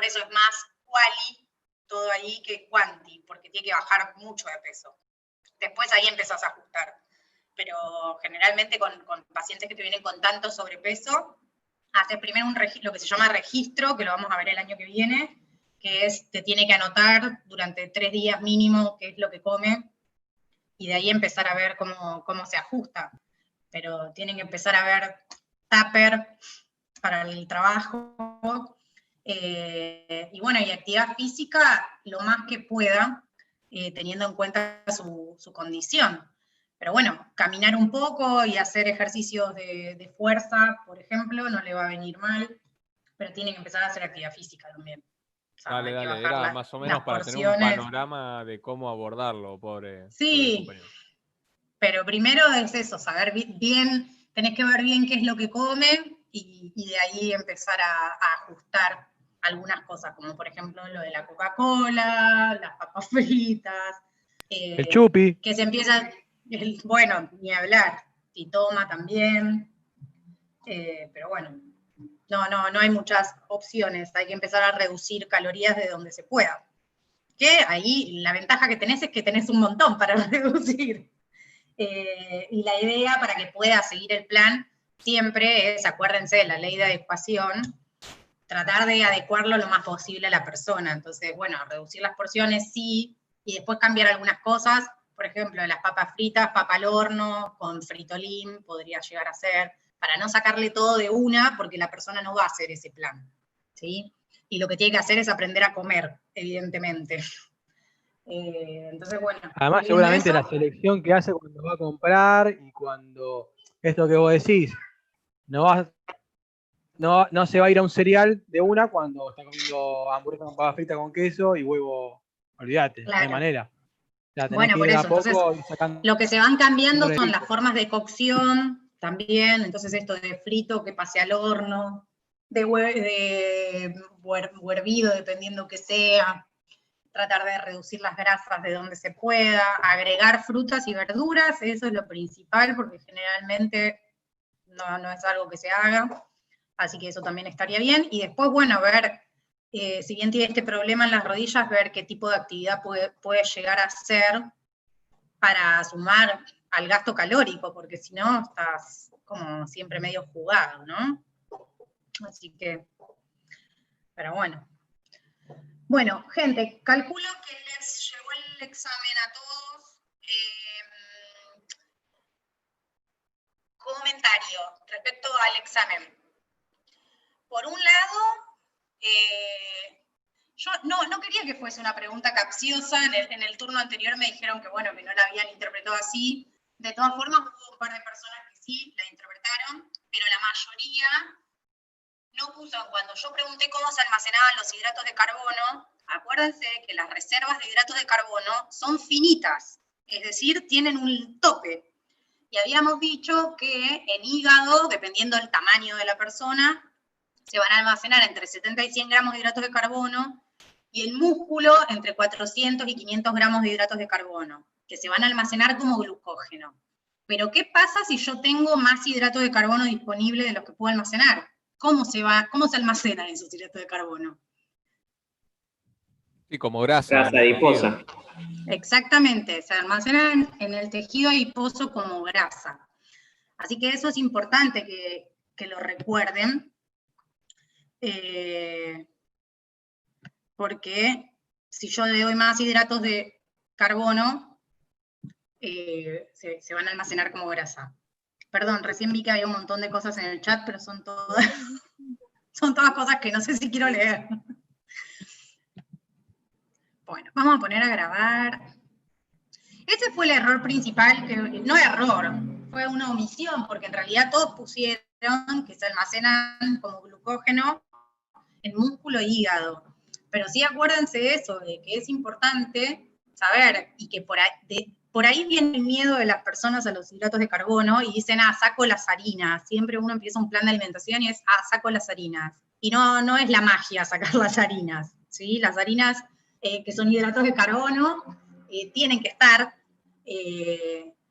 por eso es más quali todo ahí que quanti, porque tiene que bajar mucho de peso. Después ahí empezás a ajustar. Pero generalmente con pacientes que te vienen con tanto sobrepeso, haces primero lo que se llama registro, que lo vamos a ver el año que viene, que es, te tiene que anotar durante 3 días mínimo qué es lo que come, y de ahí empezar a ver cómo se ajusta. Pero tienen que empezar a ver tupper para el trabajo, y bueno, y actividad física lo más que pueda, teniendo en cuenta su condición. Pero bueno, caminar un poco y hacer ejercicios de fuerza, por ejemplo, no le va a venir mal, pero tiene que empezar a hacer actividad física también. O sea, Dale, hay que bajar era más o menos para tener un panorama de cómo abordarlo, pobre compañero. Pero primero es eso, saber bien, tenés que ver bien qué es lo que come, y de ahí empezar a ajustar algunas cosas, como por ejemplo lo de la Coca-Cola, las papas fritas. El chupi. Que se empieza, bueno, ni hablar, y toma también. Pero bueno, no hay muchas opciones, hay que empezar a reducir calorías de donde se pueda. Que ahí la ventaja que tenés es que tenés un montón para reducir. Y la idea para que pueda seguir el plan siempre es, acuérdense de la ley de adecuación, tratar de adecuarlo lo más posible a la persona. Entonces, bueno, reducir las porciones sí, y después cambiar algunas cosas, por ejemplo, las papas fritas, papa al horno, con fritolín, podría llegar a ser, para no sacarle todo de una, porque la persona no va a hacer ese plan, ¿sí? Y lo que tiene que hacer es aprender a comer, evidentemente. Entonces, bueno. Además, seguramente la selección que hace cuando va a comprar y cuando, esto que vos decís, no se va a ir a un cereal de una cuando está comiendo hamburguesa con papa frita con queso y huevo, olvídate, claro. No hay manera. Bueno, por eso, entonces, lo que se van cambiando son las formas de cocción también, entonces esto de frito que pase al horno, de hervido, dependiendo que sea, tratar de reducir las grasas de donde se pueda, agregar frutas y verduras, eso es lo principal, porque generalmente no es algo que se haga, así que eso también estaría bien. Y después, bueno, ver, si bien tiene este problema en las rodillas, ver qué tipo de actividad puede llegar a hacer para sumar al gasto calórico, porque si no, estás como siempre medio jugado, ¿no? Así que, pero bueno. Bueno, gente, calculo que les llegó el examen a todos. Comentario respecto al examen. Por un lado, yo no quería que fuese una pregunta capciosa. En el turno anterior me dijeron que, bueno, que no la habían interpretado así. De todas formas, hubo un par de personas que sí la interpretaron, pero la mayoría no puso. Cuando yo pregunté cómo se almacenaban los hidratos de carbono, acuérdense que las reservas de hidratos de carbono son finitas, es decir, tienen un tope. Y habíamos dicho que en hígado, dependiendo del tamaño de la persona, se van a almacenar entre 70 y 100 gramos de hidratos de carbono, y en músculo entre 400 y 500 gramos de hidratos de carbono, que se van a almacenar como glucógeno. Pero ¿qué pasa si yo tengo más hidratos de carbono disponible de los que puedo almacenar? ¿Cómo se almacenan esos hidratos de carbono? Sí, como grasa. Grasa adiposa. Exactamente, se almacenan en el tejido adiposo como grasa. Así que eso es importante que lo recuerden, porque si yo le doy más hidratos de carbono, se van a almacenar como grasa. Perdón, recién vi que había un montón de cosas en el chat, pero son todas cosas que no sé si quiero leer. Bueno, vamos a poner a grabar. Ese fue el error principal, no error, fue una omisión, porque en realidad todos pusieron que se almacenan como glucógeno en músculo e hígado. Pero sí acuérdense de eso, de que es importante saber, y que por ahí viene el miedo de las personas a los hidratos de carbono, y dicen, saco las harinas. Siempre uno empieza un plan de alimentación y es, saco las harinas. Y no es la magia sacar las harinas, ¿sí? Las harinas, que son hidratos de carbono, tienen que estar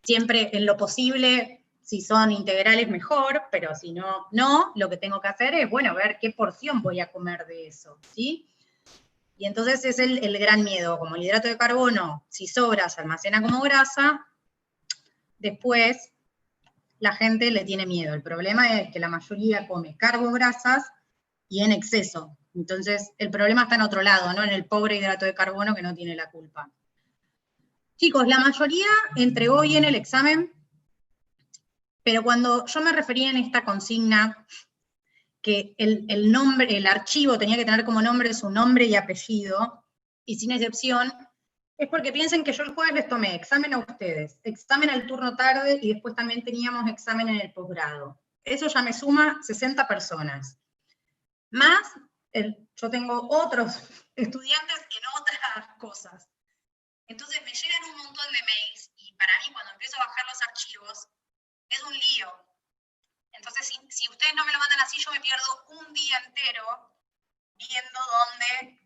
siempre en lo posible. Si son integrales, mejor, pero si no, lo que tengo que hacer es, bueno, ver qué porción voy a comer de eso, ¿sí? Y entonces es el gran miedo, como el hidrato de carbono, si sobra, se almacena como grasa, después la gente le tiene miedo. El problema es que la mayoría come carbohidratos y en exceso. Entonces, el problema está en otro lado, ¿no? En el pobre hidrato de carbono que no tiene la culpa. Chicos, la mayoría entregó bien el examen, pero cuando yo me refería en esta consigna que el nombre, el archivo tenía que tener como nombre su nombre y apellido, y sin excepción, es porque piensen que yo el jueves les tomé examen a ustedes, examen al turno tarde, y después también teníamos examen en el posgrado. Eso ya me suma 60 personas. Más, yo tengo otros estudiantes en otras cosas. Entonces me llegan un montón de mails, y para mí cuando empiezo a bajar los archivos, es un lío. Entonces, si ustedes no me lo mandan así, yo me pierdo un día entero viendo dónde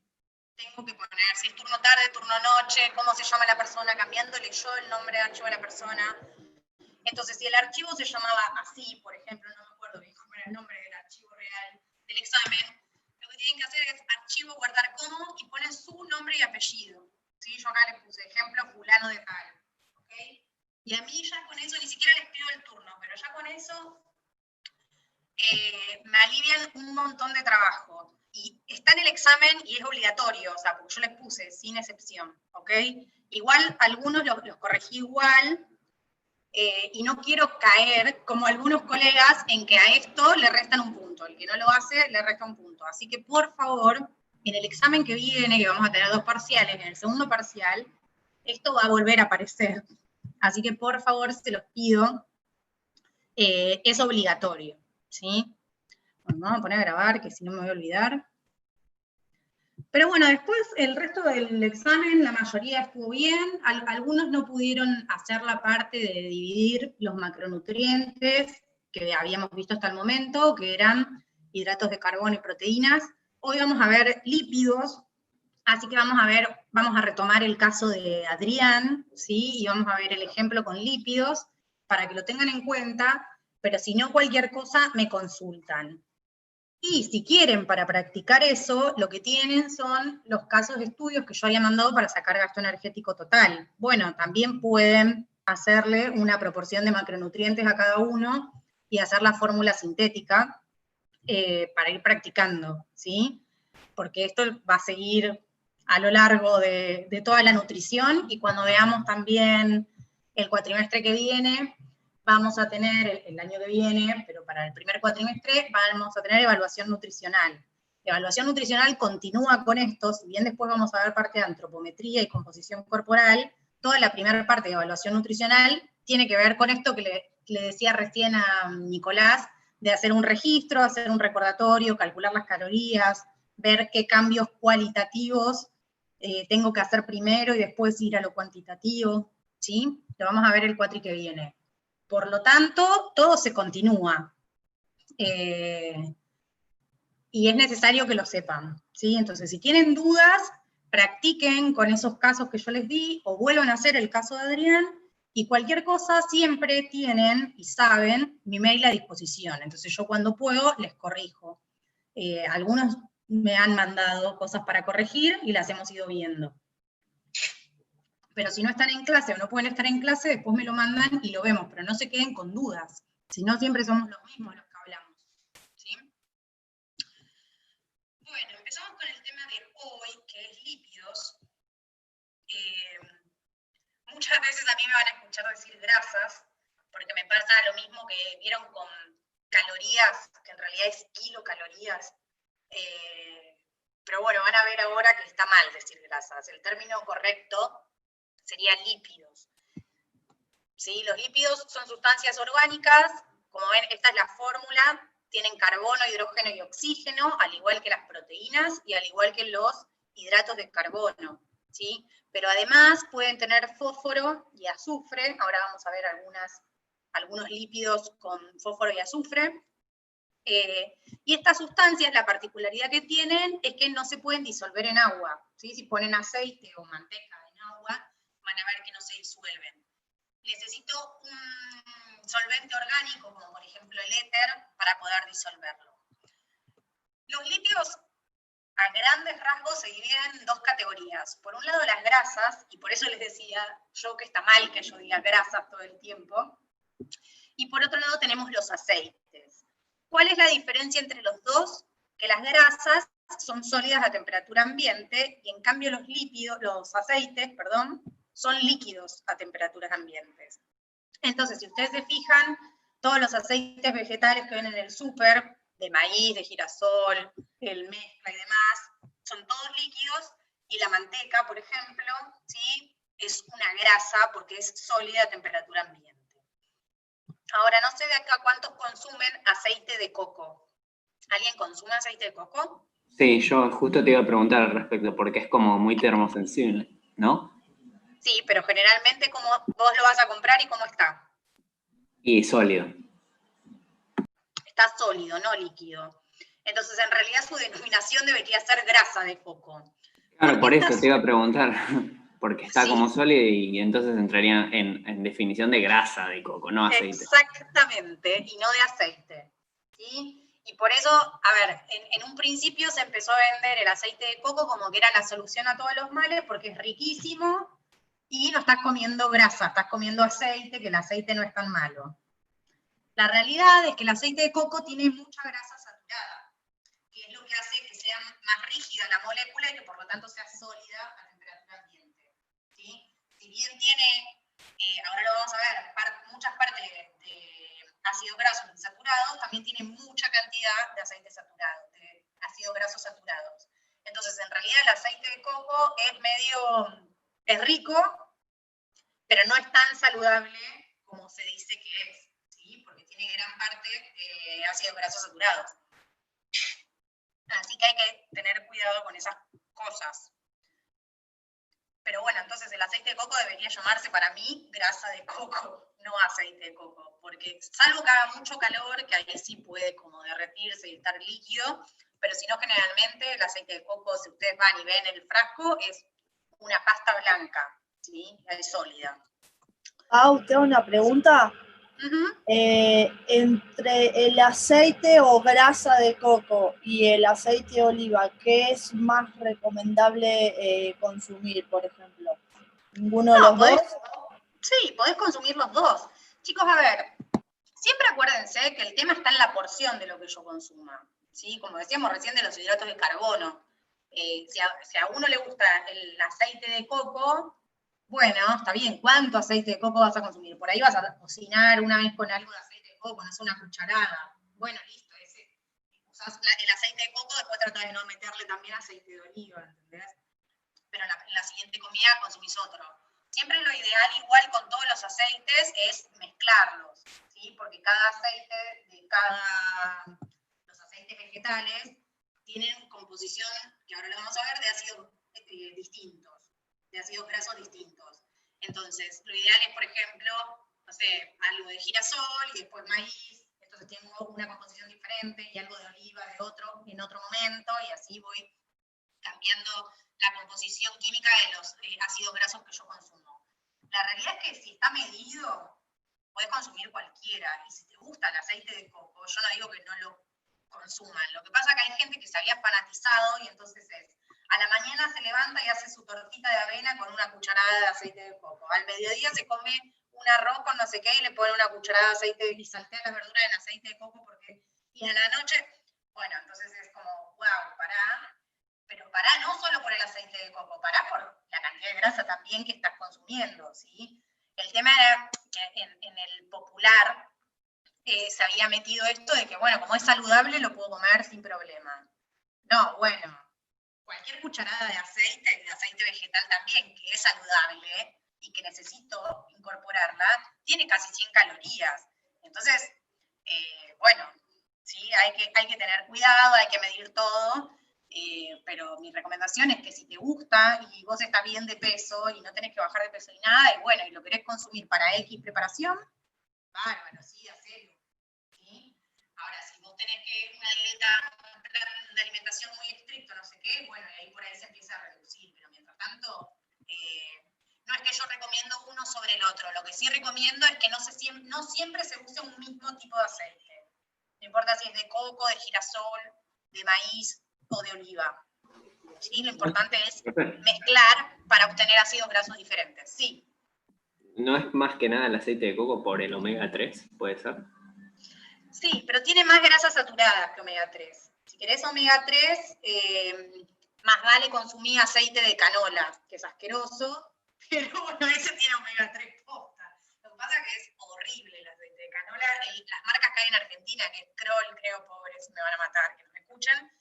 tengo que poner, si es turno tarde, turno noche, cómo se llama la persona, cambiándole yo el nombre de archivo de la persona. Entonces, si el archivo se llamaba así, por ejemplo, no me acuerdo bien cómo era el nombre del archivo real del examen, lo que tienen que hacer es archivo, guardar como, y ponen su nombre y apellido. ¿Sí? Yo acá les puse ejemplo fulano de tal. ¿Okay? Y a mí ya con eso, ni siquiera les pido el turno, pero ya con eso me alivian un montón de trabajo. Y está en el examen y es obligatorio, o sea, porque yo les puse sin excepción, ¿ok? Igual algunos los corregí igual, y no quiero caer, como algunos colegas, en que a esto le restan un punto. El que no lo hace, le resta un punto. Así que, por favor, en el examen que viene, que vamos a tener 2 parciales, en el segundo parcial, esto va a volver a aparecer. Así que, por favor, se los pido, es obligatorio. ¿Sí? Bueno, vamos a poner a grabar, que si no me voy a olvidar. Pero bueno, después el resto del examen, la mayoría estuvo bien. Algunos no pudieron hacer la parte de dividir los macronutrientes que habíamos visto hasta el momento, que eran hidratos de carbono y proteínas. Hoy vamos a ver lípidos, así que vamos a retomar el caso de Adrián, ¿sí? Y vamos a ver el ejemplo con lípidos, para que lo tengan en cuenta, pero si no, cualquier cosa me consultan. Y si quieren, para practicar eso, lo que tienen son los casos de estudios que yo había mandado para sacar gasto energético total. Bueno, también pueden hacerle una proporción de macronutrientes a cada uno y hacer la fórmula sintética para ir practicando, ¿sí? Porque esto va a seguir a lo largo de toda la nutrición, y cuando veamos también el cuatrimestre que viene, vamos a tener, el año que viene, pero para el primer cuatrimestre, vamos a tener evaluación nutricional. La evaluación nutricional continúa con esto, si bien después vamos a ver parte de antropometría y composición corporal, toda la primera parte de evaluación nutricional tiene que ver con esto que le decía recién a Nicolás, de hacer un registro, hacer un recordatorio, calcular las calorías, ver qué cambios cualitativos tengo que hacer primero y después ir a lo cuantitativo, ¿sí? Lo vamos a ver el cuatri que viene. Por lo tanto, todo se continúa. Y es necesario que lo sepan, ¿sí? Entonces, si tienen dudas, practiquen con esos casos que yo les di, o vuelvan a hacer el caso de Adrián, y cualquier cosa siempre tienen y saben mi mail a disposición. Entonces yo cuando puedo les corrijo. Algunos me han mandado cosas para corregir y las hemos ido viendo. Pero si no están en clase o no pueden estar en clase, después me lo mandan y lo vemos, pero no se queden con dudas. Si no, siempre somos los mismos los que hablamos. ¿Sí? Bueno, empezamos con el tema de hoy, que es lípidos. Muchas veces a mí me van a escuchar decir grasas, porque me pasa lo mismo que vieron con calorías, que en realidad es kilocalorías. Pero bueno, van a ver ahora que está mal decir grasas. El término correcto sería lípidos. ¿Sí? Los lípidos son sustancias orgánicas, como ven, esta es la fórmula, tienen carbono, hidrógeno y oxígeno, al igual que las proteínas y al igual que los hidratos de carbono, ¿sí? Pero además pueden tener fósforo y azufre. Ahora vamos a ver algunos lípidos con fósforo y azufre. Y estas sustancias, la particularidad que tienen es que no se pueden disolver en agua, ¿sí? Si ponen aceite o manteca en agua, van a ver que no se disuelven. Necesito un solvente orgánico, como por ejemplo el éter, para poder disolverlo. Los lípidos a grandes rasgos se dividen en dos categorías. Por un lado las grasas, y por eso les decía yo que está mal que yo diga grasas todo el tiempo, y por otro lado tenemos los aceites. ¿Cuál es la diferencia entre los dos? Que las grasas son sólidas a temperatura ambiente y en cambio los aceites, son líquidos a temperaturas ambientes. Entonces, si ustedes se fijan, todos los aceites vegetales que ven en el súper, de maíz, de girasol, el mezcla y demás, son todos líquidos, y la manteca, por ejemplo, ¿sí?, es una grasa porque es sólida a temperatura ambiente. Ahora, no sé de acá cuántos consumen aceite de coco. ¿Alguien consume aceite de coco? Sí, yo justo te iba a preguntar al respecto, porque es como muy termosensible, ¿no? Sí, pero generalmente como vos lo vas a comprar y cómo está. Y sólido. Está sólido, no líquido. Entonces, en realidad su denominación debería ser grasa de coco. Claro, por eso te iba a preguntar, porque está Sí, como sólido y entonces entraría en definición de grasa de coco, no aceite. exactamente, y no de aceite. ¿Sí? Y por eso, a ver, en un principio se empezó a vender el aceite de coco como que era la solución a todos los males, porque es riquísimo y no estás comiendo grasa, estás comiendo aceite, que el aceite no es tan malo. La realidad es que el aceite de coco tiene mucha grasa saturada, que es lo que hace que sea más rígida la molécula y que por lo tanto sea sólida a temperatura ambiente. ¿Sí? Si bien tiene, ahora lo vamos a ver, muchas partes de ácidos grasos insaturados, también tiene mucha cantidad de aceites saturados, de ácidos grasos saturados. Entonces, en realidad el aceite de coco es rico, pero no es tan saludable como se dice que es, ¿sí? Porque tiene gran parte de ácidos grasos saturados. Así que hay que tener cuidado con esas cosas. Pero bueno, entonces el aceite de coco debería llamarse para mí grasa de coco, no aceite de coco, porque salvo que haga mucho calor, que ahí sí puede como derretirse y estar líquido, pero si no, generalmente el aceite de coco, si ustedes van y ven el frasco, es una pasta blanca, ¿sí? Es sólida. Tengo una pregunta. Entre el aceite o grasa de coco y el aceite de oliva, ¿qué es más recomendable consumir, por ejemplo? ¿Ninguno de los dos? Sí, podés consumir los dos. Chicos, a ver, siempre acuérdense que el tema está en la porción de lo que yo consuma, ¿sí? Como decíamos recién de los hidratos de carbono. Si a uno le gusta el aceite de coco, bueno, está bien, ¿cuánto aceite de coco vas a consumir? Por ahí vas a cocinar una vez con algo de aceite de coco, no es una cucharada. Bueno, listo, usás el aceite de coco, después tratás de no meterle también aceite de oliva, ¿entendés? Pero en la siguiente comida consumís otro. Siempre lo ideal, igual con todos los aceites, es mezclarlos, ¿sí? Porque cada aceite, los aceites vegetales, tienen composición, que ahora lo vamos a ver, de ácidos distintos, de ácidos grasos distintos. Entonces, lo ideal es, por ejemplo, no sé, algo de girasol y después maíz, entonces tengo una composición diferente, y algo de oliva de otro en otro momento, y así voy cambiando la composición química de los ácidos grasos que yo consumo. La realidad es que si está medido, podés consumir cualquiera, y si te gusta el aceite de coco, yo no digo que no lo consuman. Lo que pasa es que hay gente que se había fanatizado, y entonces a la mañana se levanta y hace su tortita de avena con una cucharada de aceite de coco. Al mediodía se come un arroz con no sé qué y le pone una cucharada de aceite y saltea las verduras en aceite de coco, y a la noche, bueno, entonces es como, wow, pará. Pero pará no solo por el aceite de coco, pará por la cantidad de grasa también que estás consumiendo, ¿sí? El tema era que en el popular se había metido esto de que, bueno, como es saludable, lo puedo comer sin problema. No, bueno, cualquier cucharada de aceite vegetal también, que es saludable y que necesito incorporarla, tiene casi 100 calorías. Entonces, bueno, ¿sí? Hay que tener cuidado, hay que medir todo. Pero mi recomendación es que si te gusta y vos estás bien de peso y no tenés que bajar de peso ni nada, y bueno, y lo querés consumir para X preparación, bárbaro, sí, hacelo. ¿Sí? Ahora, si vos tenés que una dieta, un plan de alimentación muy estricto, no sé qué, bueno, y ahí por ahí se empieza a reducir, pero mientras tanto, no es que yo recomiendo uno sobre el otro, lo que sí recomiendo es que no siempre se use un mismo tipo de aceite. No importa si es de coco, de girasol, de maíz o de oliva. ¿sí? Lo importante es mezclar para obtener ácidos grasos diferentes, sí. ¿No es más que nada el aceite de coco por el omega 3, puede ser? Sí, pero tiene más grasas saturadas que omega 3. Si querés omega 3, más vale consumir aceite de canola, que es asqueroso, pero bueno, ese tiene omega 3 posta. Lo que pasa es que es horrible el aceite de canola. Las marcas que hay en Argentina, que es Kroll, creo, pobres, me van a matar, que no me escuchan.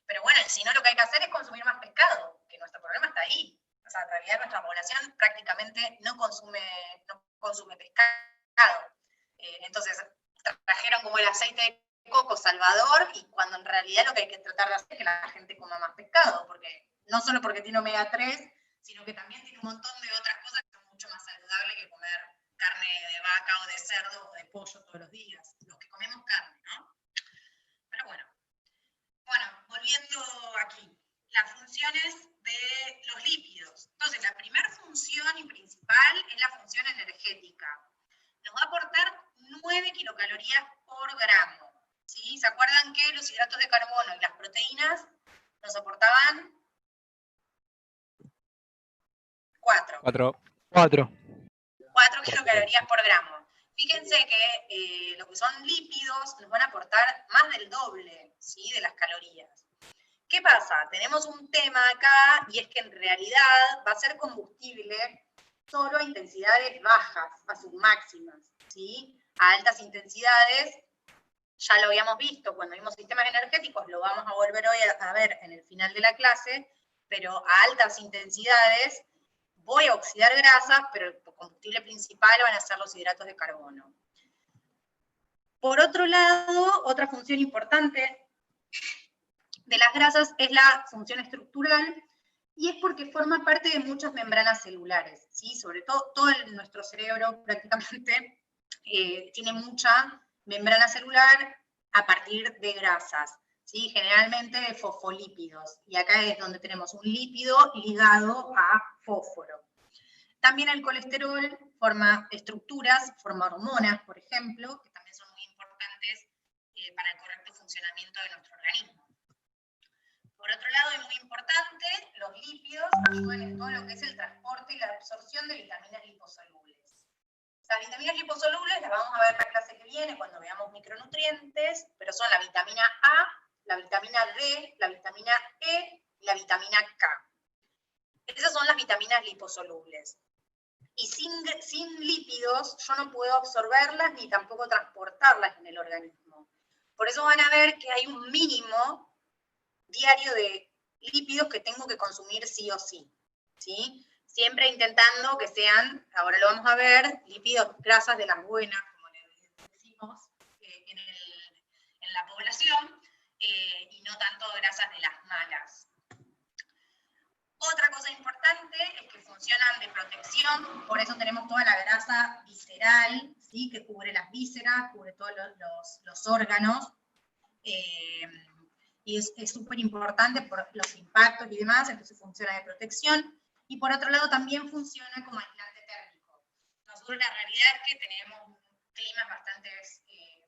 Pero bueno, si no, lo que hay que hacer es consumir más pescado, que nuestro problema está ahí. O sea, en realidad nuestra población prácticamente no consume pescado. Entonces, trajeron como el aceite de coco salvador, y cuando en realidad lo que hay que tratar de hacer es que la gente coma más pescado, porque no solo porque tiene omega 3, sino que también tiene un montón de otras cosas que son mucho más saludables que comer carne de vaca o de cerdo o de pollo todos los días, los que comemos carne, ¿no? Pero bueno, volviendo aquí, las funciones de los lípidos. Entonces, la primera función y principal es la función energética. Nos va a aportar 9 kilocalorías por gramo. ¿Sí? ¿Se acuerdan que los hidratos de carbono y las proteínas nos aportaban 4? 4 kilocalorías por gramo. Fíjense que lo que son lípidos nos van a aportar más del doble, ¿sí? De las calorías. ¿Qué pasa? Tenemos un tema acá, y es que en realidad va a ser combustible solo a intensidades bajas, a sus máximas, ¿sí? A altas intensidades, ya lo habíamos visto cuando vimos sistemas energéticos, lo vamos a volver hoy a ver en el final de la clase, pero a altas intensidades voy a oxidar grasas, pero el combustible principal van a ser los hidratos de carbono. Por otro lado, otra función importante de las grasas es la función estructural, y es porque forma parte de muchas membranas celulares, ¿sí? Sobre todo nuestro cerebro prácticamente tiene mucha membrana celular a partir de grasas, ¿sí? Generalmente de fosfolípidos, y acá es donde tenemos un lípido ligado a fósforo. También el colesterol forma estructuras, forma hormonas, por ejemplo, que también son muy importantes para el correcto funcionamiento de nuestro organismo. Por otro lado, es muy importante, los lípidos ayudan en todo lo que es el transporte y la absorción de vitaminas liposolubles. Las vitaminas liposolubles las vamos a ver en la clase que viene cuando veamos micronutrientes, pero son la vitamina A, la vitamina D, la vitamina E y la vitamina K. Esas son las vitaminas liposolubles. Y sin lípidos yo no puedo absorberlas ni tampoco transportarlas en el organismo. Por eso van a ver que hay un mínimo diario de lípidos que tengo que consumir sí o sí, ¿sí? Siempre intentando que sean, ahora lo vamos a ver, lípidos, grasas de las buenas, como le decimos en la población, y no tanto grasas de las malas. Otra cosa importante es que funcionan de protección, por eso tenemos toda la grasa visceral, ¿sí? Que cubre las vísceras, cubre todos los órganos, y es súper importante por los impactos y demás, entonces funciona de protección. Y por otro lado también funciona como aislante térmico. Nosotros la realidad es que tenemos climas bastante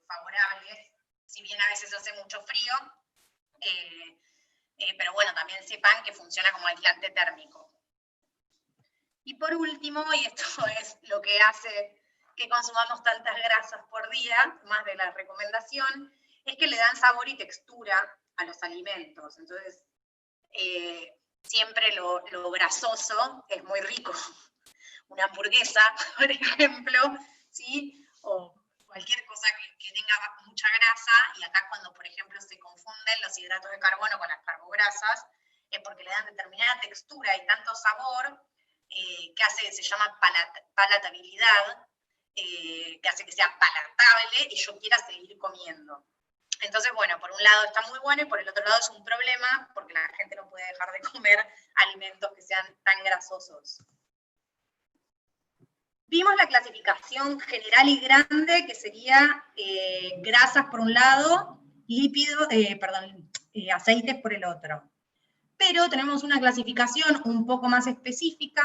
favorables, si bien a veces hace mucho frío, pero bueno, también sepan que funciona como aislante térmico. Y por último, y esto es lo que hace que consumamos tantas grasas por día, más de la recomendación, es que le dan sabor y textura a los alimentos. Entonces, siempre lo grasoso es muy rico. Una hamburguesa, por ejemplo, ¿sí? O cualquier cosa que tenga mucha grasa, y acá cuando, por ejemplo, se confunden los hidratos de carbono con las carbograsas, es porque le dan determinada textura y tanto sabor, que se llama palatabilidad, que hace que sea palatable y yo quiera seguir comiendo. Entonces, bueno, por un lado está muy bueno y por el otro lado es un problema porque la gente no puede dejar de comer alimentos que sean tan grasosos. Vimos la clasificación general y grande, que sería grasas por un lado, aceites por el otro. Pero tenemos una clasificación un poco más específica,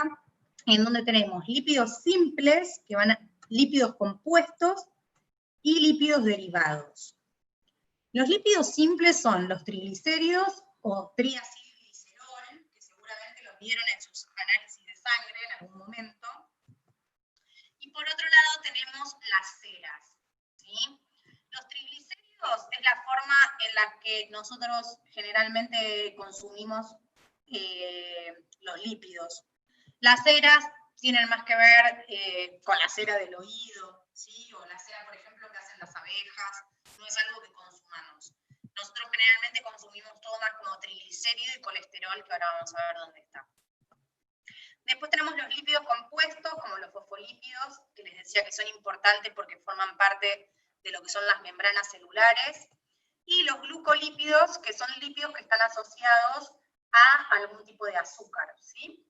en donde tenemos lípidos simples, que van a lípidos compuestos, y lípidos derivados. Los lípidos simples son los triglicéridos o triacilglicéridos, vieron en sus análisis de sangre en algún momento. Y por otro lado tenemos las ceras, ¿sí? Los triglicéridos es la forma en la que nosotros generalmente consumimos los lípidos. Las ceras tienen más que ver con la cera del oído, ¿sí? O la cera, por ejemplo, que hacen las abejas. No es algo que consumamos. Nosotros generalmente consumimos todo más como triglicérido y colesterol, que ahora vamos a ver dónde está. Después tenemos los lípidos compuestos, como los fosfolípidos, que les decía que son importantes porque forman parte de lo que son las membranas celulares, y los glucolípidos, que son lípidos que están asociados a algún tipo de azúcar, ¿sí?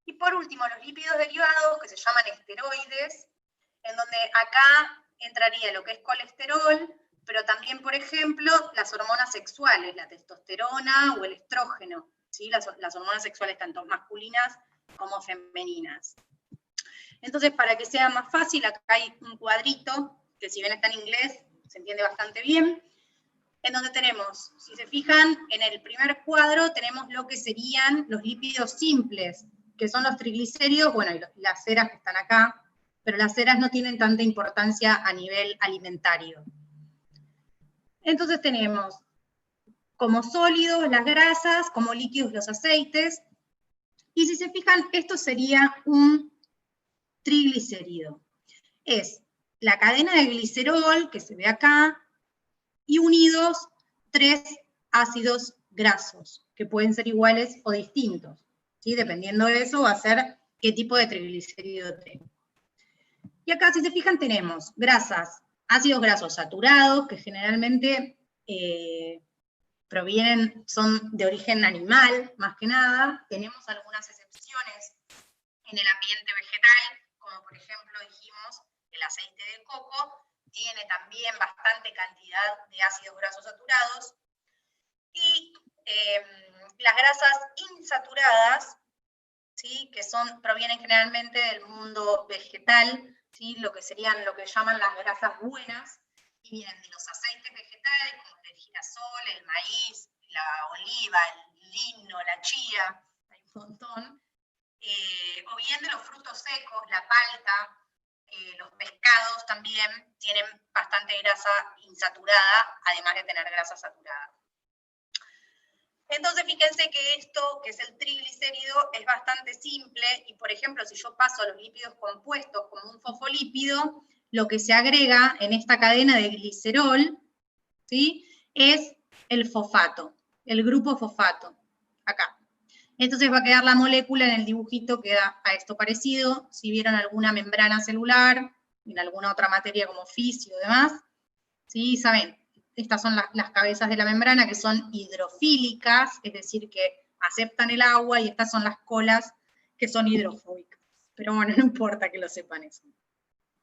Y por último, los lípidos derivados, que se llaman esteroides, en donde acá entraría lo que es colesterol, pero también, por ejemplo, las hormonas sexuales, la testosterona o el estrógeno, ¿sí? Las hormonas sexuales tanto masculinas como femeninas. Entonces, para que sea más fácil, acá hay un cuadrito, que si bien está en inglés, se entiende bastante bien, en donde tenemos, si se fijan, en el primer cuadro tenemos lo que serían los lípidos simples, que son los triglicéridos, bueno, y las ceras que están acá, pero las ceras no tienen tanta importancia a nivel alimentario. Entonces tenemos como sólidos las grasas, como líquidos los aceites, y si se fijan, esto sería un triglicérido. Es la cadena de glicerol, que se ve acá, y unidos 3 ácidos grasos, que pueden ser iguales o distintos, ¿sí? Dependiendo de eso va a ser qué tipo de triglicérido tengo. Y acá, si se fijan, tenemos grasas, ácidos grasos saturados, que generalmente son de origen animal, más que nada. Tenemos algunas excepciones en el ambiente vegetal, como por ejemplo dijimos, el aceite de coco, tiene también bastante cantidad de ácidos grasos saturados, y las grasas insaturadas, ¿sí? Que provienen generalmente del mundo vegetal, ¿sí? Lo que llaman las grasas buenas, y vienen de los aceites vegetales, como el girasol, el maíz, la oliva, el lino, la chía, hay un montón, o bien de los frutos secos, la palta. Los pescados también tienen bastante grasa insaturada, además de tener grasa saturada. Entonces, fíjense que esto, que es el triglicérido, es bastante simple, y por ejemplo, si yo paso a los lípidos compuestos como un fosfolípido, lo que se agrega en esta cadena de glicerol, ¿sí? Es el fosfato, el grupo fosfato, acá. Entonces va a quedar la molécula en el dibujito, queda a esto parecido. Si vieron alguna membrana celular, en alguna otra materia como fisio y demás, ¿sí? Saben, estas son las cabezas de la membrana, que son hidrofílicas, es decir, que aceptan el agua, y estas son las colas, que son hidrofóbicas. Pero bueno, no importa que lo sepan eso,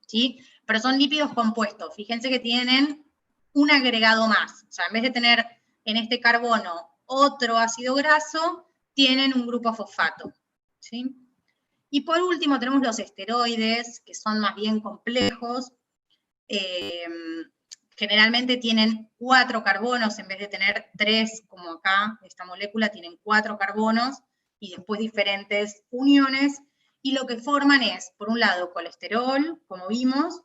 ¿sí? Pero son lípidos compuestos. Fíjense que tienen un agregado más. O sea, en vez de tener en este carbono otro ácido graso, tienen un grupo fosfato, ¿sí? Y por último tenemos los esteroides, que son más bien complejos. Generalmente tienen 4 carbonos, en vez de tener 3, como acá, esta molécula, tienen 4 carbonos, y después diferentes uniones, y lo que forman es, por un lado, colesterol, como vimos,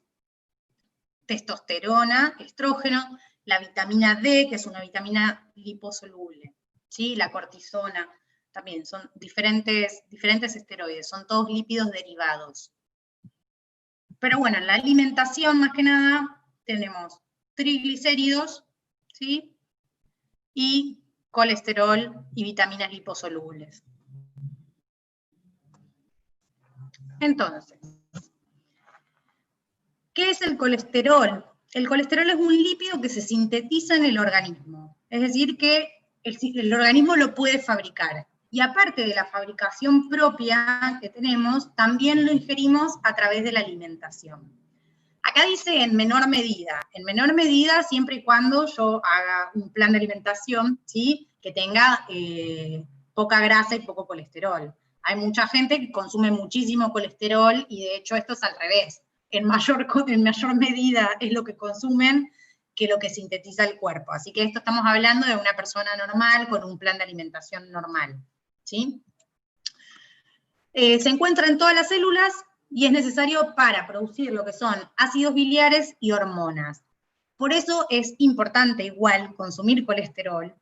testosterona, estrógeno, la vitamina D, que es una vitamina liposoluble, ¿sí? La cortisona. También son diferentes esteroides, son todos lípidos derivados. Pero bueno, en la alimentación, más que nada, tenemos triglicéridos, ¿sí? Y colesterol y vitaminas liposolubles. Entonces, ¿qué es el colesterol? El colesterol es un lípido que se sintetiza en el organismo, es decir, que el organismo lo puede fabricar. Y aparte de la fabricación propia que tenemos, también lo ingerimos a través de la alimentación. Acá dice en menor medida siempre y cuando yo haga un plan de alimentación, ¿sí? Que tenga poca grasa y poco colesterol. Hay mucha gente que consume muchísimo colesterol, y de hecho esto es al revés. En mayor medida es lo que consumen que lo que sintetiza el cuerpo. Así que esto estamos hablando de una persona normal con un plan de alimentación normal, ¿sí? Se encuentra en todas las células y es necesario para producir lo que son ácidos biliares y hormonas. Por eso es importante igual consumir colesterol,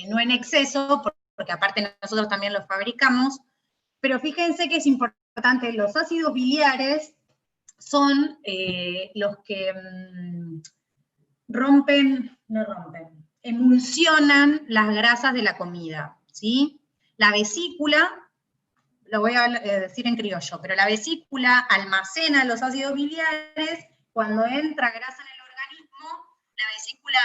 no en exceso, porque aparte nosotros también lo fabricamos, pero fíjense que es importante, los ácidos biliares son los que emulsionan las grasas de la comida, ¿sí? La vesícula, lo voy a decir en criollo, pero la vesícula almacena los ácidos biliares. Cuando entra grasa en el organismo, la vesícula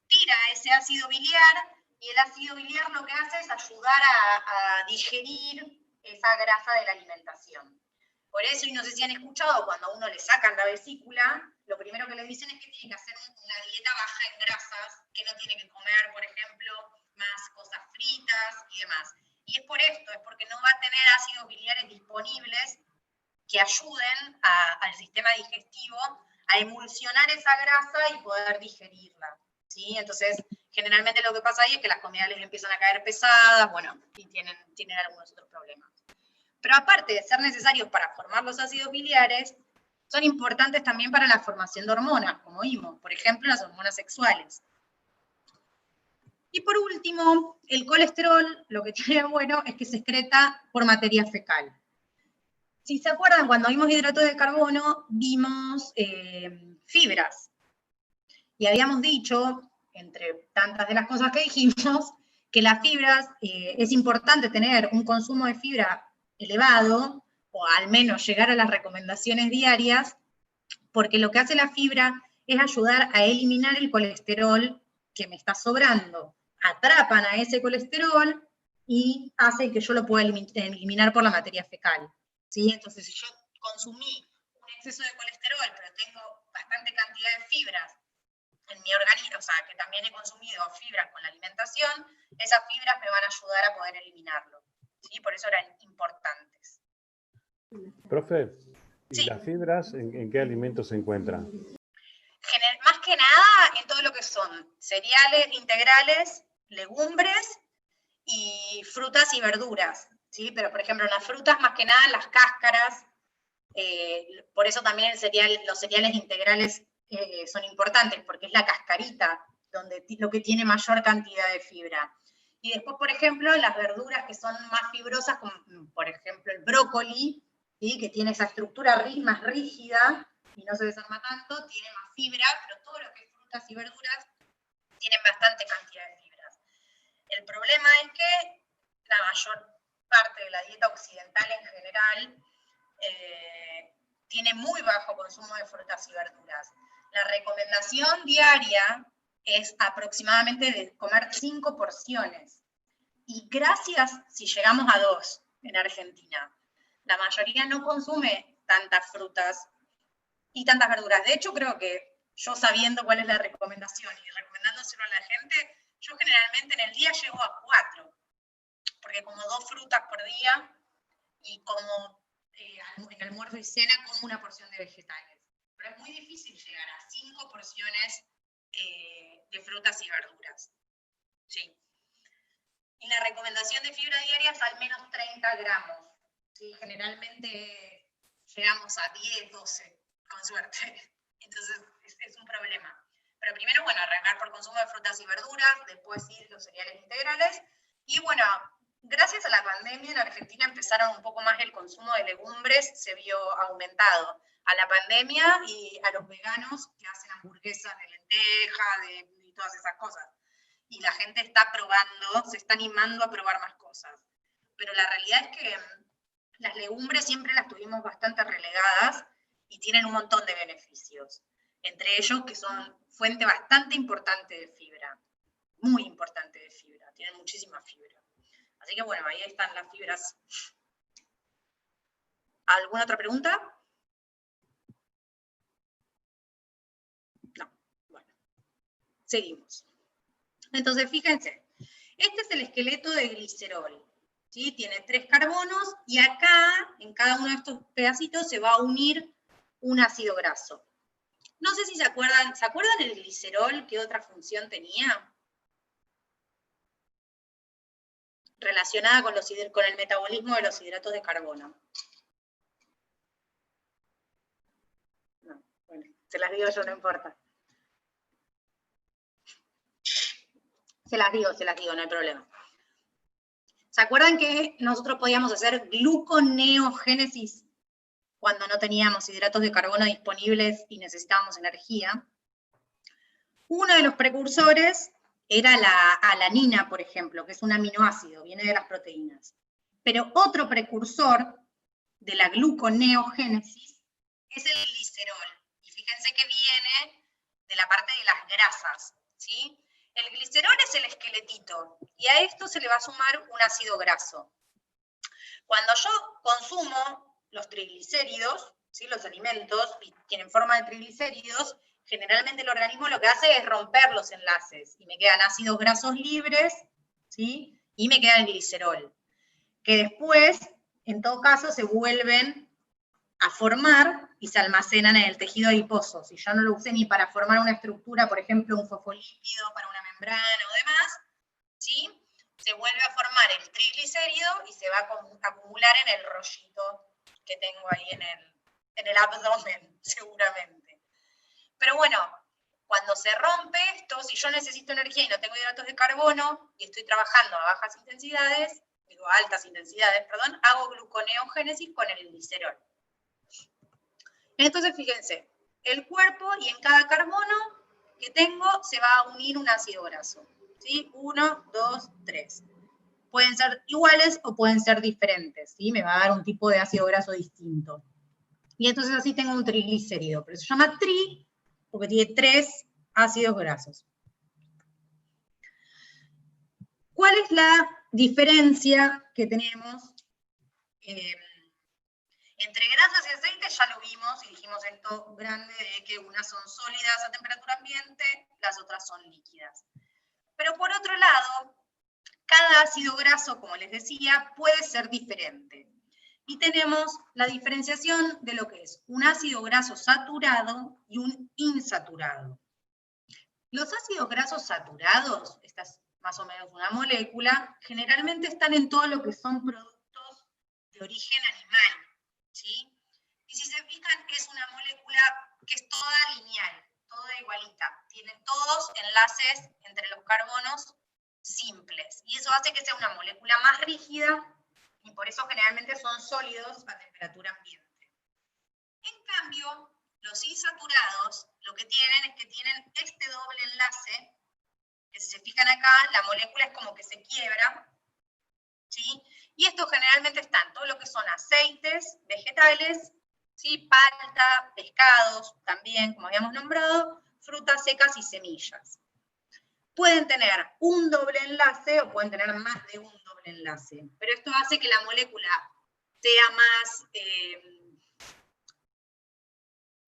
tira ese ácido biliar, y el ácido biliar lo que hace es ayudar a digerir esa grasa de la alimentación. Por eso, y no sé si han escuchado, cuando a uno le sacan la vesícula, lo primero que le dicen es que tiene que hacer una dieta baja en grasas, que no tiene que comer, por ejemplo, más cosas fritas y demás. Y es por esto, es porque no va a tener ácidos biliares disponibles que ayuden al sistema digestivo a emulsionar esa grasa y poder digerirla, ¿sí? Entonces, generalmente lo que pasa ahí es que las comidas les empiezan a caer pesadas, bueno, y tienen algunos otros problemas. Pero aparte de ser necesarios para formar los ácidos biliares, son importantes también para la formación de hormonas, como vimos, por ejemplo, las hormonas sexuales. Y por último, el colesterol, lo que tiene bueno es que se excreta por materia fecal. Si se acuerdan, cuando vimos hidratos de carbono, vimos fibras. Y habíamos dicho, entre tantas de las cosas que dijimos, que las fibras, es importante tener un consumo de fibra elevado, o al menos llegar a las recomendaciones diarias, porque lo que hace la fibra es ayudar a eliminar el colesterol que me está sobrando. Atrapan a ese colesterol y hacen que yo lo pueda eliminar por la materia fecal, ¿sí? Entonces, si yo consumí un exceso de colesterol, pero tengo bastante cantidad de fibras en mi organismo, o sea, que también he consumido fibras con la alimentación, esas fibras me van a ayudar a poder eliminarlo, ¿sí? Por eso eran importantes. Profe, ¿y sí. las fibras en qué alimentos se encuentran? Más que nada en todo lo que son cereales integrales, legumbres y frutas y verduras, ¿sí? Pero, por ejemplo, en las frutas, más que nada en las cáscaras, por eso también los cereales integrales son importantes, porque es la cascarita lo que tiene mayor cantidad de fibra. Y después, por ejemplo, las verduras que son más fibrosas, como por ejemplo el brócoli, ¿sí? Que tiene esa estructura más rígida y no se desarma tanto, tiene más fibra, pero todo lo que es frutas y verduras tienen bastante cantidad de fibras. El problema es que la mayor parte de la dieta occidental en general tiene muy bajo consumo de frutas y verduras. La recomendación diaria es aproximadamente de comer 5 porciones. Y gracias si llegamos a 2 en Argentina. La mayoría no consume tantas frutas y tantas verduras. De hecho, creo que yo, sabiendo cuál es la recomendación y recomendándoselo a la gente, yo generalmente en el día llego a 4, porque como 2 frutas por día y como en almuerzo y cena como una porción de vegetales. Pero es muy difícil llegar a 5 porciones de frutas y verduras. Sí. Y la recomendación de fibra diaria es al menos 30 gramos. ¿Sí? Generalmente llegamos a 10, 12, con suerte. Entonces es un problema. Pero primero, bueno, arrancar por consumo de frutas y verduras, después sí los cereales integrales. Y bueno, gracias a la pandemia en Argentina empezaron un poco más el consumo de legumbres, se vio aumentado. A la pandemia y a los veganos que hacen hamburguesas de lenteja y todas esas cosas. Y la gente está probando, se está animando a probar más cosas. Pero la realidad es que las legumbres siempre las tuvimos bastante relegadas y tienen un montón de beneficios. Entre ellos que son fuente bastante importante de fibra, muy importante de fibra, tienen muchísima fibra. Así que bueno, ahí están las fibras. ¿Alguna otra pregunta? No, bueno, seguimos. Entonces, fíjense, este es el esqueleto de glicerol, ¿sí? Tiene 3 carbonos y acá, en cada uno de estos pedacitos, se va a unir un ácido graso. No sé si se acuerdan el glicerol? ¿Qué otra función tenía? relacionada con el metabolismo de los hidratos de carbono. No, bueno, se las digo yo, no importa. Se las digo, no hay problema. ¿Se acuerdan que nosotros podíamos hacer gluconeogénesis cuando no teníamos hidratos de carbono disponibles y necesitábamos energía? Uno de los precursores era la alanina, por ejemplo, que es un aminoácido, viene de las proteínas. Pero otro precursor de la gluconeogénesis es el glicerol. Y fíjense que viene de la parte de las grasas, ¿sí? El glicerol es el esqueletito, y a esto se le va a sumar un ácido graso. Cuando yo consumo los triglicéridos, ¿sí? Los alimentos tienen forma de triglicéridos, generalmente el organismo lo que hace es romper los enlaces, y me quedan ácidos grasos libres, ¿sí? Y me queda el glicerol, que después, en todo caso, se vuelven a formar y se almacenan en el tejido adiposo. Si yo no lo usé ni para formar una estructura, por ejemplo, un fosfolípido para una membrana o demás, ¿sí? Se vuelve a formar el triglicérido y se va a acumular en el rollito que tengo ahí en el abdomen, seguramente. Pero bueno, cuando se rompe esto, si yo necesito energía y no tengo hidratos de carbono, y estoy trabajando a altas intensidades, perdón, hago gluconeogénesis con el glicerol. Entonces, fíjense, el cuerpo y en cada carbono que tengo se va a unir un ácido graso, ¿sí? 1, 2, 3. Pueden ser iguales o pueden ser diferentes, ¿sí? Me va a dar un tipo de ácido graso distinto. Y entonces así tengo un triglicérido, pero se llama tri porque tiene 3 ácidos grasos. ¿Cuál es la diferencia que tenemos entre grasas y aceites? Ya lo vimos y dijimos esto grande de que unas son sólidas a temperatura ambiente, las otras son líquidas. Pero por otro lado, cada ácido graso, como les decía, puede ser diferente. Y tenemos la diferenciación de lo que es un ácido graso saturado y un insaturado. Los ácidos grasos saturados, esta es más o menos una molécula, generalmente están en todo lo que son productos de origen animal, ¿sí? Y si se fijan, es una molécula que es toda lineal, toda igualita. Tiene todos enlaces entre los carbonos simples. Y eso hace que sea una molécula más rígida, y por eso generalmente son sólidos a temperatura ambiente. En cambio, los insaturados lo que tienen es que tienen este doble enlace, que si se fijan acá, la molécula es como que se quiebra, ¿sí? Y esto generalmente está en todo lo que son aceites, vegetales, ¿sí? Palta, pescados, también, como habíamos nombrado, frutas secas y semillas. Pueden tener un doble enlace o pueden tener más de un doble enlace, pero esto hace que la molécula sea más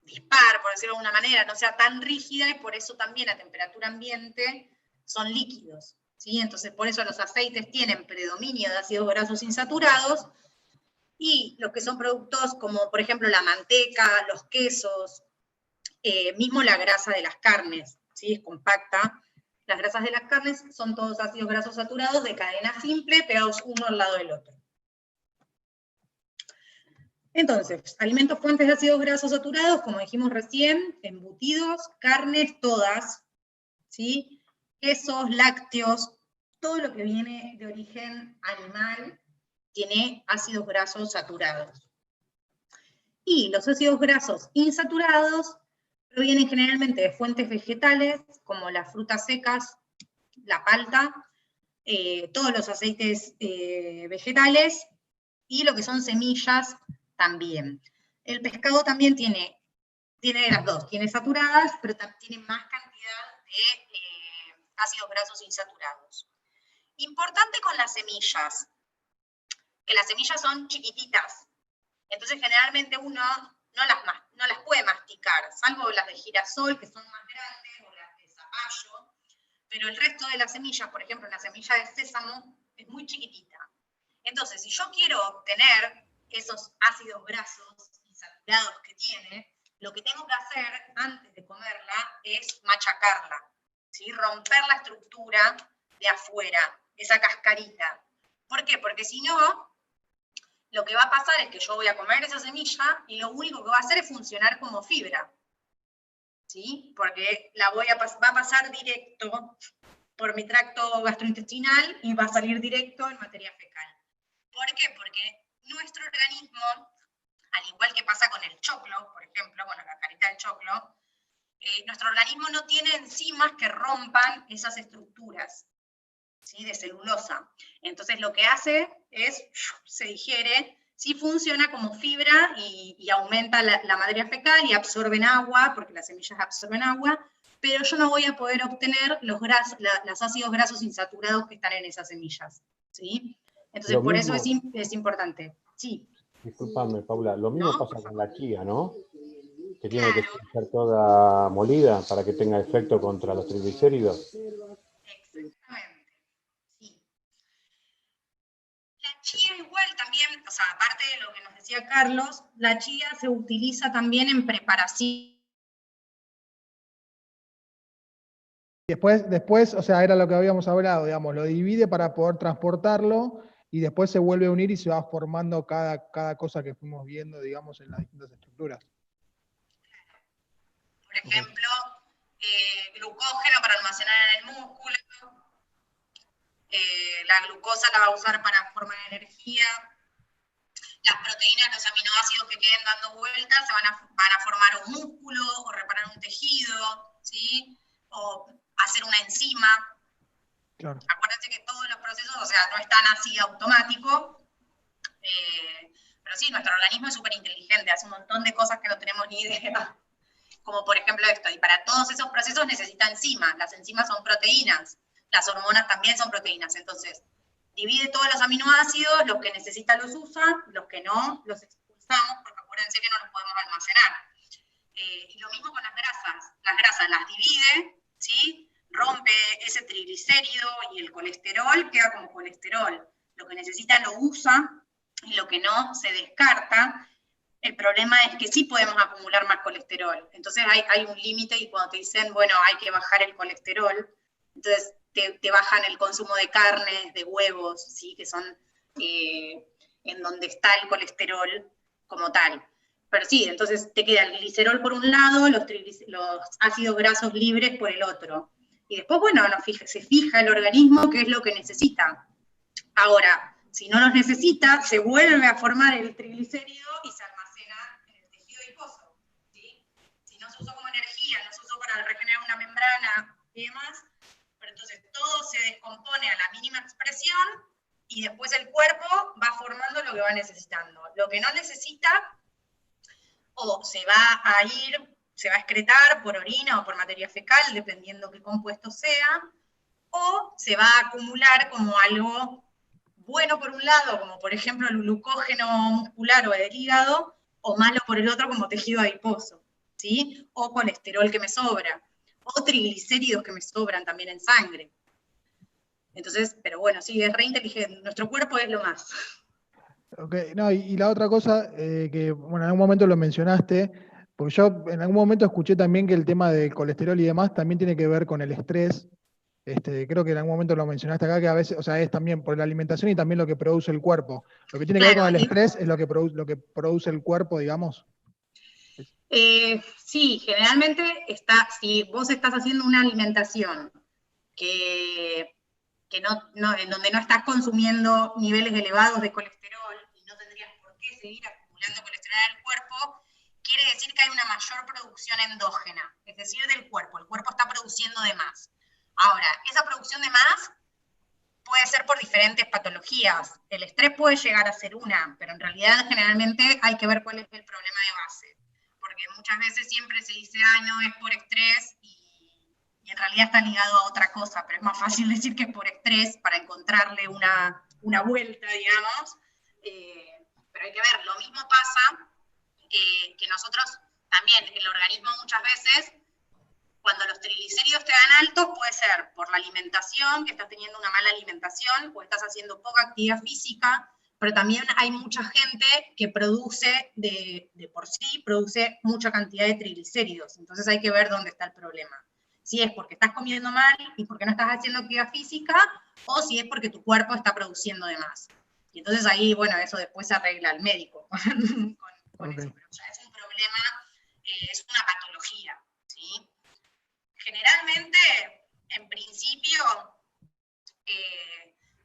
dispar, por decirlo de alguna manera, no sea tan rígida, y por eso también a temperatura ambiente son líquidos, ¿sí? Entonces por eso los aceites tienen predominio de ácidos grasos insaturados, y los que son productos como por ejemplo la manteca, los quesos, mismo la grasa de las carnes, ¿sí? Es compacta. Las grasas de las carnes son todos ácidos grasos saturados de cadena simple, pegados uno al lado del otro. Entonces, alimentos fuentes de ácidos grasos saturados, como dijimos recién, embutidos, carnes, todas, ¿sí? Quesos, lácteos, todo lo que viene de origen animal tiene ácidos grasos saturados. Y los ácidos grasos insaturados provienen generalmente de fuentes vegetales, como las frutas secas, la palta, todos los aceites vegetales, y lo que son semillas también. El pescado también tiene las dos, tiene saturadas, pero tiene más cantidad de ácidos grasos insaturados. Importante con las semillas, que las semillas son chiquititas, entonces generalmente uno no las puede masticar, salvo las de girasol, que son más grandes, o las de zapallo, pero el resto de las semillas, por ejemplo, la semilla de sésamo, es muy chiquitita. Entonces, si yo quiero obtener esos ácidos grasos insaturados que tiene, lo que tengo que hacer antes de comerla es machacarla, ¿sí? Romper la estructura de afuera, esa cascarita, ¿Por qué? Porque si no, lo que va a pasar es que yo voy a comer esa semilla y lo único que va a hacer es funcionar como fibra. ¿Sí? Porque va a pasar directo por mi tracto gastrointestinal y va a salir directo en materia fecal. ¿Por qué? Porque nuestro organismo, al igual que pasa con el choclo, por ejemplo, con la cascarita del choclo, nuestro organismo no tiene enzimas que rompan esas estructuras, ¿sí? De celulosa. Entonces lo que hace es, se digiere, sí funciona como fibra y aumenta la materia fecal y absorben agua, porque las semillas absorben agua, pero yo no voy a poder obtener los ácidos grasos insaturados que están en esas semillas, ¿sí? Entonces por eso es importante. Sí. Disculpame, Paula, lo mismo pasa con la chía, ¿no? Que Claro. tiene que ser toda molida para que tenga efecto contra los triglicéridos. Exactamente, sí. La chía igual también, o sea, aparte de lo que nos decía Carlos, la chía se utiliza también en preparación. Después, o sea, era lo que habíamos hablado, digamos, lo divide para poder transportarlo y después se vuelve a unir y se va formando cada cosa que fuimos viendo, digamos, en las distintas estructuras. Por ejemplo, glucógeno para almacenar en el músculo, la glucosa la va a usar para formar energía, las proteínas, los aminoácidos que queden dando vueltas van a formar un músculo o reparar un tejido, ¿sí? O hacer una enzima. Claro. Acuérdense que todos los procesos, o sea, no están así automáticos, pero sí, nuestro organismo es súper inteligente, hace un montón de cosas que no tenemos ni idea, como por ejemplo esto, y para todos esos procesos necesita enzimas, las enzimas son proteínas, las hormonas también son proteínas, entonces divide todos los aminoácidos, los que necesita los usa, los que no, los expulsamos, porque acuérdense que no los podemos almacenar. Y lo mismo con las grasas las divide, ¿sí? Rompe ese triglicérido y el colesterol queda como colesterol. Lo que necesita lo usa y lo que no se descarta. El problema es que sí podemos acumular más colesterol. Entonces hay un límite y cuando te dicen, bueno, hay que bajar el colesterol, entonces te bajan el consumo de carnes, de huevos, ¿sí? Que son en donde está el colesterol como tal. Pero sí, entonces te queda el glicerol por un lado, los ácidos grasos libres por el otro. Y después, bueno, se fija el organismo qué es lo que necesita. Ahora, si no los necesita, se vuelve a formar el triglicérido y se almacena en el tejido adiposo, ¿sí? Si no se usó como energía, no se usó para regenerar una membrana y demás, pero entonces todo se descompone a la mínima expresión y después el cuerpo va formando lo que va necesitando. Lo que no necesita, o se va a excretar por orina o por materia fecal, dependiendo qué compuesto sea, o se va a acumular como algo bueno por un lado, como por ejemplo el glucógeno muscular o del hígado, o malo por el otro como tejido adiposo, ¿sí? O colesterol que me sobra, o triglicéridos que me sobran también en sangre. Entonces, pero bueno, sí, es re inteligente, nuestro cuerpo es lo más. Okay. No, y la otra cosa que, bueno, en algún momento lo mencionaste, porque yo en algún momento escuché también que el tema del colesterol y demás también tiene que ver con el estrés. Creo que en algún momento lo mencionaste acá, que a veces, o sea, es también por la alimentación y también lo que produce el cuerpo. Lo que tiene que ver con el estrés es lo que produce el cuerpo, digamos. Sí, generalmente si vos estás haciendo una alimentación en donde no estás consumiendo niveles elevados de colesterol y no tendrías por qué seguir acumulando colesterol en el cuerpo, quiere decir que hay una mayor producción endógena, es decir, del cuerpo. El cuerpo está produciendo de más. Ahora, esa producción de más puede ser por diferentes patologías. El estrés puede llegar a ser una, pero en realidad generalmente hay que ver cuál es el problema de base. Porque muchas veces siempre se dice, no, es por estrés, y en realidad está ligado a otra cosa, pero es más fácil decir que es por estrés para encontrarle una vuelta, digamos. Pero hay que ver, lo mismo pasa que nosotros también, el organismo muchas veces, cuando los triglicéridos te dan altos, puede ser por la alimentación, que estás teniendo una mala alimentación, o estás haciendo poca actividad física, pero también hay mucha gente que produce, de por sí, produce mucha cantidad de triglicéridos. Entonces hay que ver dónde está el problema. si es porque estás comiendo mal y porque no estás haciendo actividad física, o si es porque tu cuerpo está produciendo de más. Y entonces ahí, bueno, eso después se arregla el médico con Ok. eso, pero ya es un problema, es una patología, ¿sí? Generalmente, en principio,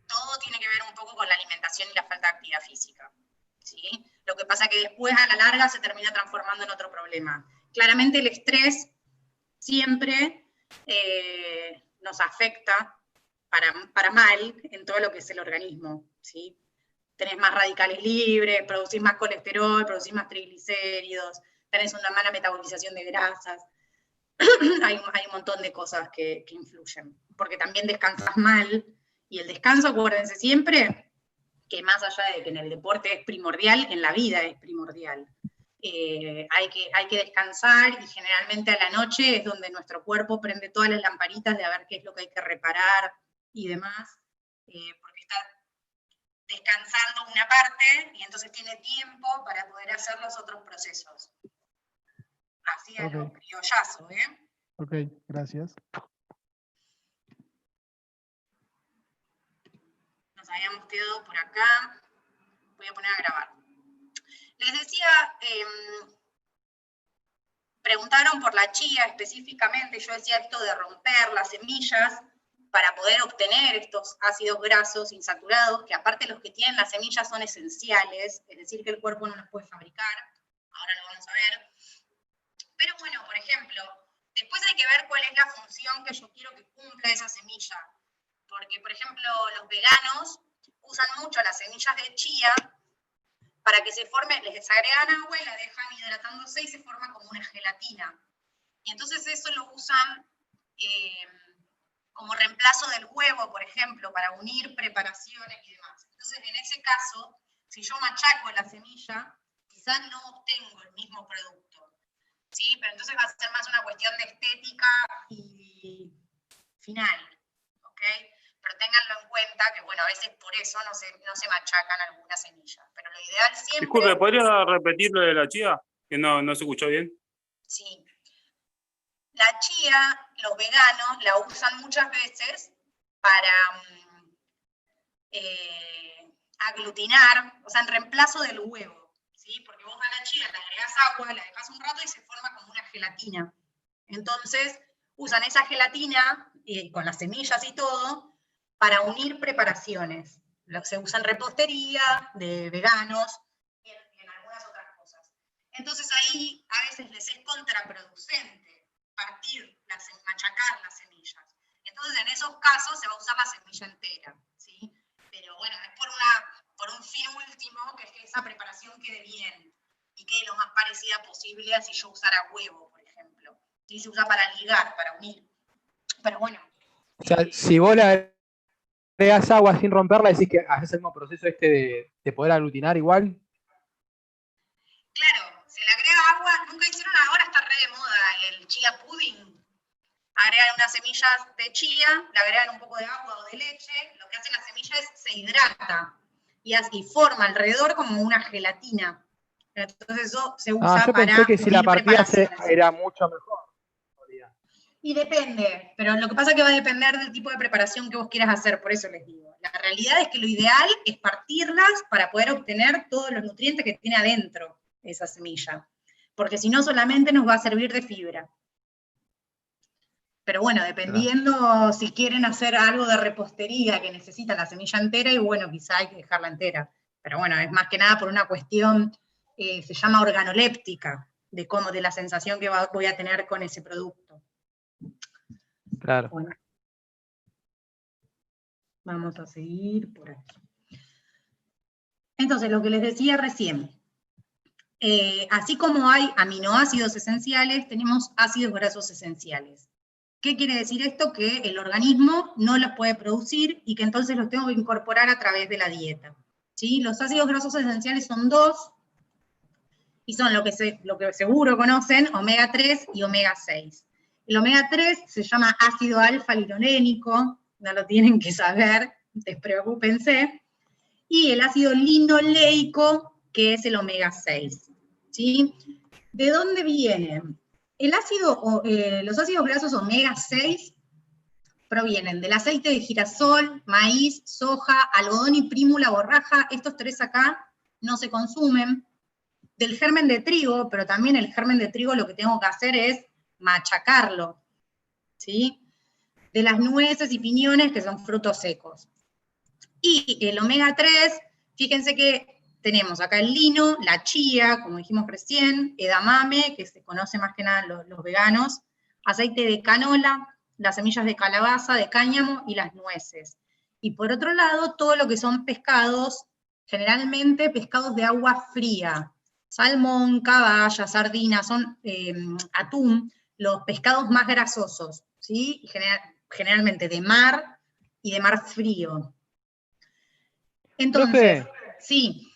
todo tiene que ver un poco con la alimentación y la falta de actividad física, ¿sí? Lo que pasa es que después, a la larga, se termina transformando en otro problema. Claramente el estrés siempre nos afecta para mal en todo lo que es el organismo, ¿sí? Tenés más radicales libres, producís más colesterol, producís más triglicéridos, tenés una mala metabolización de grasas. hay un montón de cosas que influyen, porque también descansas mal, y el descanso, acuérdense siempre, que más allá de que en el deporte es primordial, en la vida es primordial. Hay que descansar, y generalmente a la noche es donde nuestro cuerpo prende todas las lamparitas de a ver qué es lo que hay que reparar y demás, porque está descansando una parte, y entonces tiene tiempo para poder hacer los otros procesos. Así es lo criollazo, ¿eh? Ok, gracias. Nos habíamos quedado por acá. Voy a poner a grabar. Les decía, preguntaron por la chía específicamente. Yo decía esto de romper las semillas para poder obtener estos ácidos grasos insaturados, que aparte los que tienen las semillas son esenciales, es decir, que el cuerpo no los puede fabricar. Ahora lo vamos a ver. Pero bueno, por ejemplo, después hay que ver cuál es la función que yo quiero que cumpla esa semilla. Porque, por ejemplo, los veganos usan mucho las semillas de chía para que se forme, les agregan agua y la dejan hidratándose y se forma como una gelatina. Y entonces eso lo usan como reemplazo del huevo, por ejemplo, para unir preparaciones y demás. Entonces, en ese caso, si yo machaco la semilla, quizás no obtengo el mismo producto, ¿sí? Pero entonces va a ser más una cuestión de estética y final, ¿ok? Pero ténganlo en cuenta que, bueno, a veces por eso no se machacan algunas semillas. Pero lo ideal siempre... Disculpe, ¿podría repetir lo de la chía? Que no se escuchó bien. Sí. La chía, los veganos la usan muchas veces para aglutinar, o sea, en reemplazo del huevo, ¿sí? Porque vos a la chía le agregás agua, la dejás un rato y se forma como una gelatina. Entonces, usan esa gelatina, con las semillas y todo, para unir preparaciones. Se usa en repostería, de veganos, y en algunas otras cosas. Entonces ahí a veces les es contraproducente machacar las semillas. Entonces en esos casos se va a usar la semilla entera, ¿sí? Pero bueno, es por un fin último, que es que esa preparación quede bien y quede lo más parecida posible a si yo usara huevo, por ejemplo. ¿Sí? Se usa para ligar, para unir. Pero bueno. O sea, si vos le agregas agua sin romperla, decís que haces el mismo proceso de poder aglutinar igual. Claro, se le agrega agua, nunca hicieron, ahora está re de moda el chía pudding. Agregan unas semillas de chía, le agregan un poco de agua o de leche, lo que hace la semilla es se hidrata y forma alrededor como una gelatina. Entonces eso se usa yo para pensé que si la partida era mucho mejor. Y depende, pero lo que pasa es que va a depender del tipo de preparación que vos quieras hacer, por eso les digo. La realidad es que lo ideal es partirlas para poder obtener todos los nutrientes que tiene adentro esa semilla, porque si no solamente nos va a servir de fibra. Pero bueno, dependiendo si quieren hacer algo de repostería que necesita la semilla entera, y bueno, quizá hay que dejarla entera. Pero bueno, es más que nada por una cuestión, se llama organoléptica, de la sensación que voy a tener con ese producto. Claro. Bueno. Vamos a seguir por aquí. Entonces, lo que les decía recién, así como hay aminoácidos esenciales, tenemos ácidos grasos esenciales. ¿Qué quiere decir esto? Que el organismo no los puede producir y que entonces los tengo que incorporar a través de la dieta. ¿Sí? Los ácidos grasos esenciales son dos, y son lo que seguro conocen, omega 3 y omega 6. El omega 3 se llama ácido alfa-linolénico, no lo tienen que saber, despreocúpense, y el ácido linoleico, que es el omega 6. ¿Sí? ¿De dónde viene? Los ácidos grasos omega 6 provienen del aceite de girasol, maíz, soja, algodón y prímula borraja. Estos 3 acá no se consumen. Del germen de trigo, pero también el germen de trigo lo que tengo que hacer es machacarlo, ¿sí? De las nueces y piñones, que son frutos secos. Y el omega 3, fíjense que tenemos acá el lino, la chía, como dijimos recién, edamame, que se conoce más que nada los veganos, aceite de canola, las semillas de calabaza, de cáñamo y las nueces. Y por otro lado, todo lo que son pescados, generalmente pescados de agua fría, salmón, caballa, sardina, son atún, los pescados más grasosos, ¿sí? Generalmente de mar y de mar frío. Entonces, Profe, sí.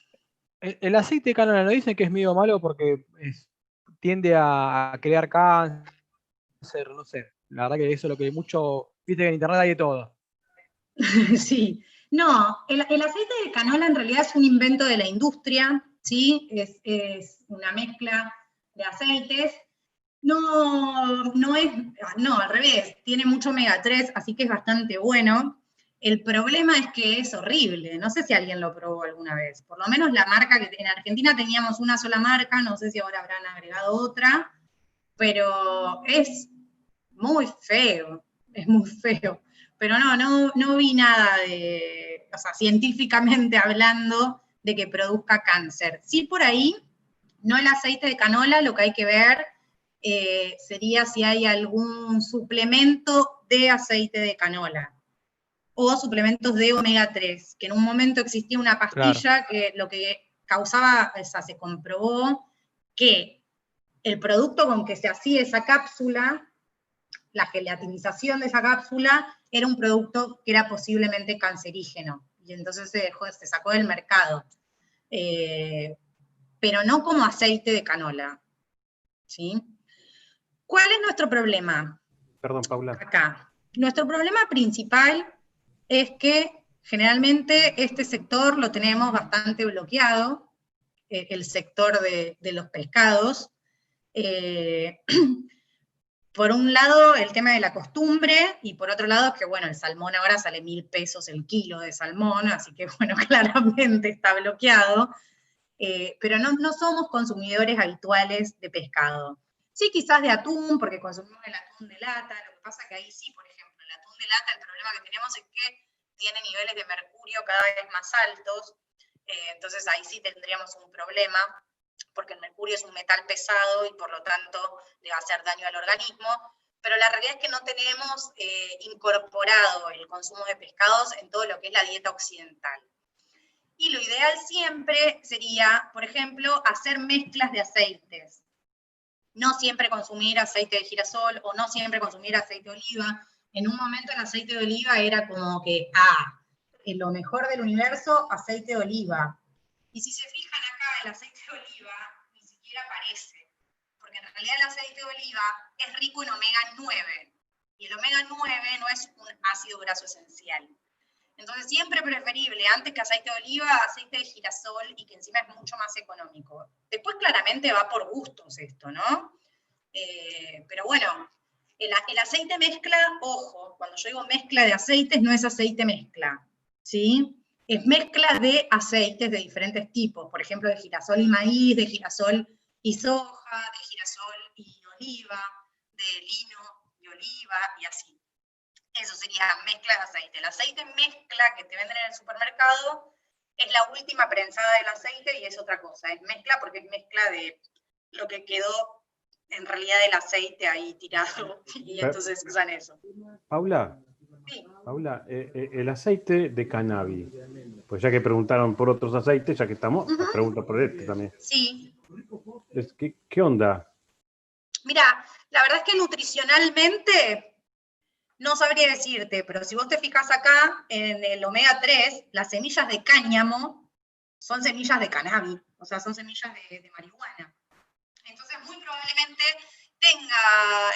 el aceite de canola, ¿no dicen que es medio malo porque tiende a crear cáncer? No sé. La verdad que eso es lo que mucho, viste que en internet hay de todo. Sí. No, el aceite de canola en realidad es un invento de la industria, ¿sí? Es una mezcla de aceites. No, al revés, tiene mucho omega 3, así que es bastante bueno. El problema es que es horrible, no sé si alguien lo probó alguna vez, por lo menos la marca que en Argentina teníamos una sola marca, no sé si ahora habrán agregado otra, pero es muy feo, es muy feo. Pero no vi nada de, o sea, científicamente hablando, de que produzca cáncer. Sí, por ahí, no el aceite de canola, lo que hay que ver sería si hay algún suplemento de aceite de canola o suplementos de omega 3, que en un momento existía una pastilla que lo que causaba, o sea, se comprobó que el producto con que se hacía esa cápsula, la gelatinización de esa cápsula, era un producto que era posiblemente cancerígeno, y entonces se sacó del mercado. Pero no como aceite de canola, ¿sí? ¿Cuál es nuestro problema? Perdón, Paula. Acá. Nuestro problema principal es que generalmente este sector lo tenemos bastante bloqueado, el sector de los pescados. Por un lado, el tema de la costumbre, y por otro lado, que bueno, el salmón ahora sale 1.000 pesos el kilo de salmón, así que bueno, claramente está bloqueado. Pero no somos consumidores habituales de pescado. Sí, quizás de atún, porque consumimos el atún de lata, lo que pasa que ahí sí, por ejemplo, el atún de lata, el problema que tenemos es que tiene niveles de mercurio cada vez más altos, entonces ahí sí tendríamos un problema, porque el mercurio es un metal pesado y por lo tanto le va a hacer daño al organismo, pero la realidad es que no tenemos incorporado el consumo de pescados en todo lo que es la dieta occidental. Y lo ideal siempre sería, por ejemplo, hacer mezclas de aceites. No siempre consumir aceite de girasol o no siempre consumir aceite de oliva. En un momento el aceite de oliva era como que, en lo mejor del universo, aceite de oliva. Y si se fijan acá, el aceite de oliva ni siquiera aparece, porque en realidad el aceite de oliva es rico en omega 9, y el omega 9 no es un ácido graso esencial. Entonces siempre preferible, antes que aceite de oliva, aceite de girasol, y que encima es mucho más económico. Después claramente va por gustos esto, ¿no? Pero bueno, el aceite mezcla, ojo, cuando yo digo mezcla de aceites, no es aceite mezcla, ¿sí? Es mezcla de aceites de diferentes tipos, por ejemplo, de girasol y maíz, de girasol y soja, de girasol y oliva, de lino y oliva, y así. Eso sería mezcla de aceite. El aceite mezcla que te venden en el supermercado es la última prensada del aceite y es otra cosa. Es mezcla porque es mezcla de lo que quedó en realidad del aceite ahí tirado. Y entonces usan eso. Paula, sí. Paula, el aceite de cannabis, pues ya que preguntaron por otros aceites, ya que estamos, pregunta por este también. Sí. ¿Qué onda? Mira, la verdad es que nutricionalmente no sabría decirte, pero si vos te fijas acá, en el omega 3, las semillas de cáñamo son semillas de cannabis, o sea, son semillas de marihuana. Entonces, muy probablemente tenga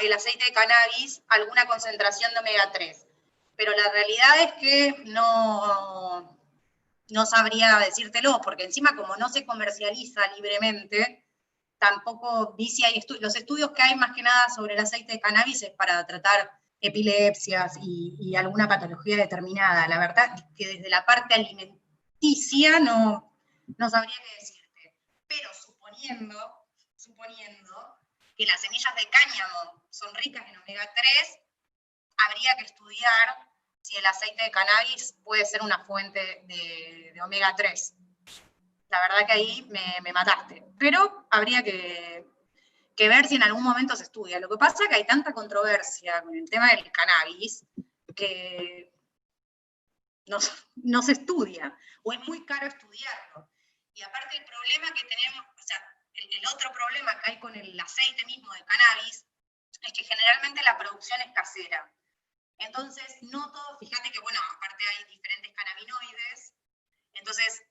el aceite de cannabis alguna concentración de omega 3. Pero la realidad es que no sabría decírtelo, porque encima como no se comercializa libremente, tampoco vi si hay los estudios que hay más que nada sobre el aceite de cannabis es para tratar epilepsias y alguna patología determinada. La verdad es que desde la parte alimenticia no sabría qué decirte. Pero suponiendo que las semillas de cáñamo son ricas en omega 3, habría que estudiar si el aceite de cannabis puede ser una fuente de omega 3. La verdad que ahí me mataste. Pero habría que ver si en algún momento se estudia. Lo que pasa es que hay tanta controversia con el tema del cannabis que no se estudia, o es muy caro estudiarlo. Y aparte el problema que tenemos, o sea, el otro problema que hay con el aceite mismo de cannabis es que generalmente la producción es casera. Entonces, no todo, fíjate que, bueno, aparte hay diferentes cannabinoides, entonces,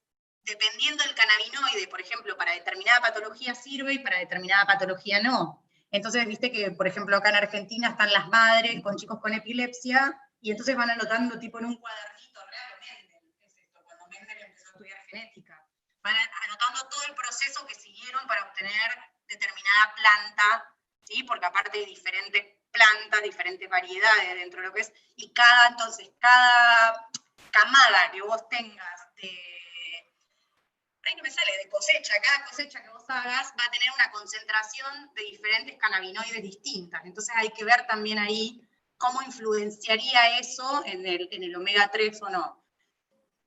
dependiendo del cannabinoide, por ejemplo, para determinada patología sirve y para determinada patología no. Entonces, viste que, por ejemplo, acá en Argentina están las madres con chicos con epilepsia, y entonces van anotando tipo en un cuadernito, realmente, es esto, cuando Mendel empezó a estudiar genética, van anotando todo el proceso que siguieron para obtener determinada planta, ¿sí? Porque aparte hay diferentes plantas, diferentes variedades dentro de lo que es, y cada camada que vos tengas no me sale, de cosecha, cada cosecha que vos hagas va a tener una concentración de diferentes cannabinoides distintas. Entonces hay que ver también ahí cómo influenciaría eso en el omega 3 o no.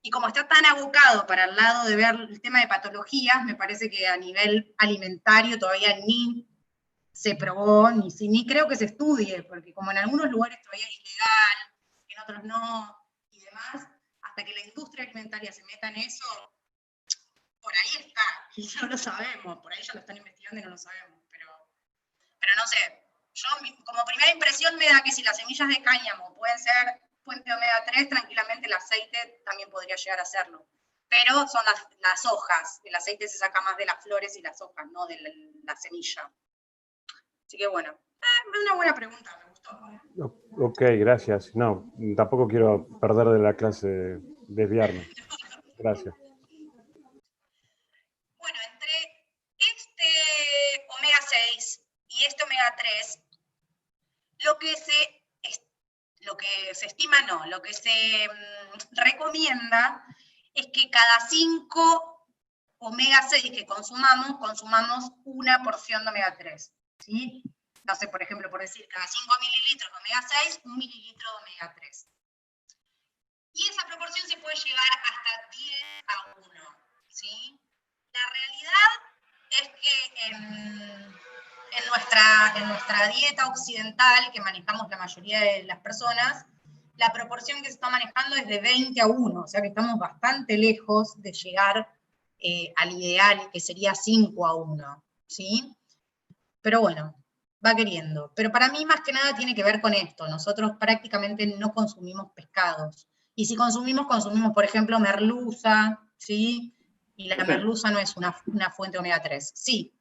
Y como está tan abocado para el lado de ver el tema de patologías, me parece que a nivel alimentario todavía ni se probó, ni creo que se estudie, porque como en algunos lugares todavía es ilegal, en otros no, y demás, hasta que la industria alimentaria se meta en eso, por ahí está, y no lo sabemos, por ahí ya lo están investigando y no lo sabemos, pero no sé, yo como primera impresión me da que si las semillas de cáñamo pueden ser fuente de omega 3, tranquilamente el aceite también podría llegar a serlo. Pero son las hojas, el aceite se saca más de las flores y las hojas, no de la semilla. Así que bueno, es una buena pregunta, me gustó. Ok, gracias. No, tampoco quiero perder de la clase, desviarme. Gracias. Bueno, entre este omega 6 y este omega 3, lo que se estima no, lo que se recomienda es que cada 5 omega 6 que consumamos una porción de omega 3, ¿sí? No sé, por ejemplo, por decir, cada 5 mililitros de omega 6, 1 mililitro de omega 3. Y esa proporción se puede llegar hasta 10 a 1, ¿sí? La realidad es que en nuestra dieta occidental, que manejamos la mayoría de las personas, la proporción que se está manejando es de 20 a 1, o sea que estamos bastante lejos de llegar al ideal, que sería 5 a 1, ¿sí? Pero bueno, va queriendo. Pero para mí más que nada tiene que ver con esto, nosotros prácticamente no consumimos pescados, y si consumimos, por ejemplo, merluza, ¿sí? Y la merluza no es una fuente de omega 3, sí.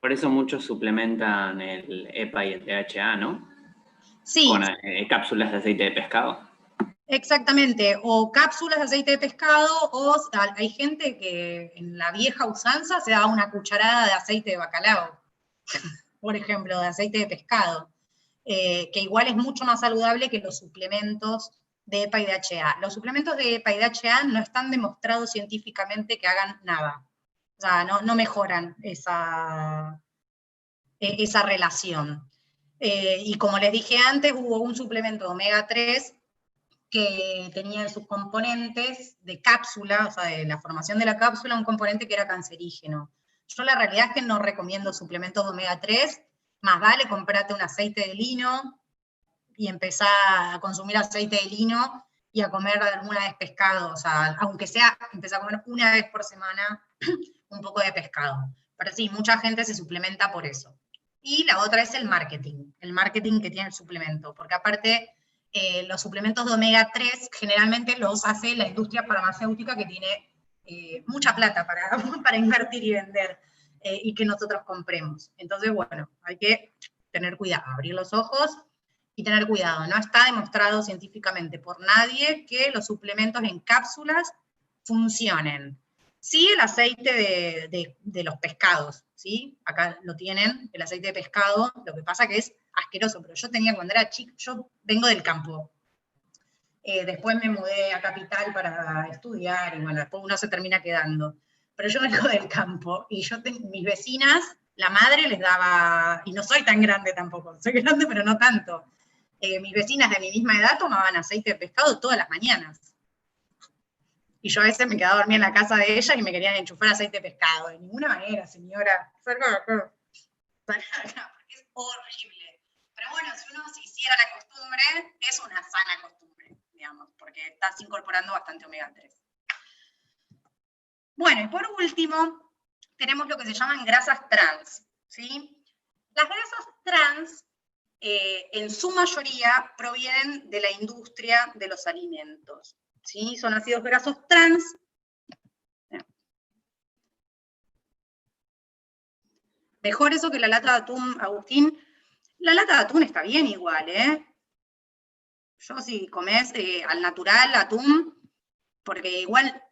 Por eso muchos suplementan el EPA y el DHA, ¿no? Sí. Con cápsulas de aceite de pescado. Exactamente, o cápsulas de aceite de pescado, o hay gente que en la vieja usanza se da una cucharada de aceite de bacalao, por ejemplo, de aceite de pescado, que igual es mucho más saludable que los suplementos de EPA y DHA. Los suplementos de EPA y DHA no están demostrados científicamente que hagan nada. O sea, no mejoran esa relación. Y como les dije antes, hubo un suplemento de omega 3 que tenía en sus componentes de cápsula, o sea, de la formación de la cápsula, un componente que era cancerígeno. Yo la realidad es que no recomiendo suplementos de omega 3, más vale comprate un aceite de lino y empezar a consumir aceite de lino y a comer alguna vez pescado, o sea, aunque sea empezar a comer una vez por semana un poco de pescado. Pero sí, mucha gente se suplementa por eso. Y la otra es el marketing que tiene el suplemento, porque aparte los suplementos de omega 3 generalmente los hace la industria farmacéutica que tiene mucha plata para invertir y vender y que nosotros compremos. Entonces, bueno, hay que tener cuidado, abrir los ojos y tener cuidado. No está demostrado científicamente por nadie que los suplementos en cápsulas funcionen. Sí, el aceite de los pescados, ¿sí? Acá lo tienen, el aceite de pescado, lo que pasa que es asqueroso, pero yo tenía cuando era chica, yo vengo del campo. Después me mudé a Capital para estudiar, y bueno, después uno se termina quedando. Pero yo vengo del campo, y mis vecinas, la madre les daba, y no soy tan grande tampoco, soy grande pero no tanto. Mis vecinas de mi misma edad tomaban aceite de pescado todas las mañanas. Y yo a veces me quedaba dormida en la casa de ella y me querían enchufar aceite de pescado. De ninguna manera, señora. Salga de acá. Salga de acá, porque es horrible. Pero bueno, si uno se hiciera la costumbre, es una sana costumbre, digamos, porque estás incorporando bastante omega 3. Bueno, y por último, tenemos lo que se llaman grasas trans, ¿sí? Las grasas trans, en su mayoría, provienen de la industria de los alimentos. ¿Sí? Son ácidos grasos trans. Mejor eso que la lata de atún, Agustín. La lata de atún está bien igual, ¿eh? Yo si comés al natural atún, porque igual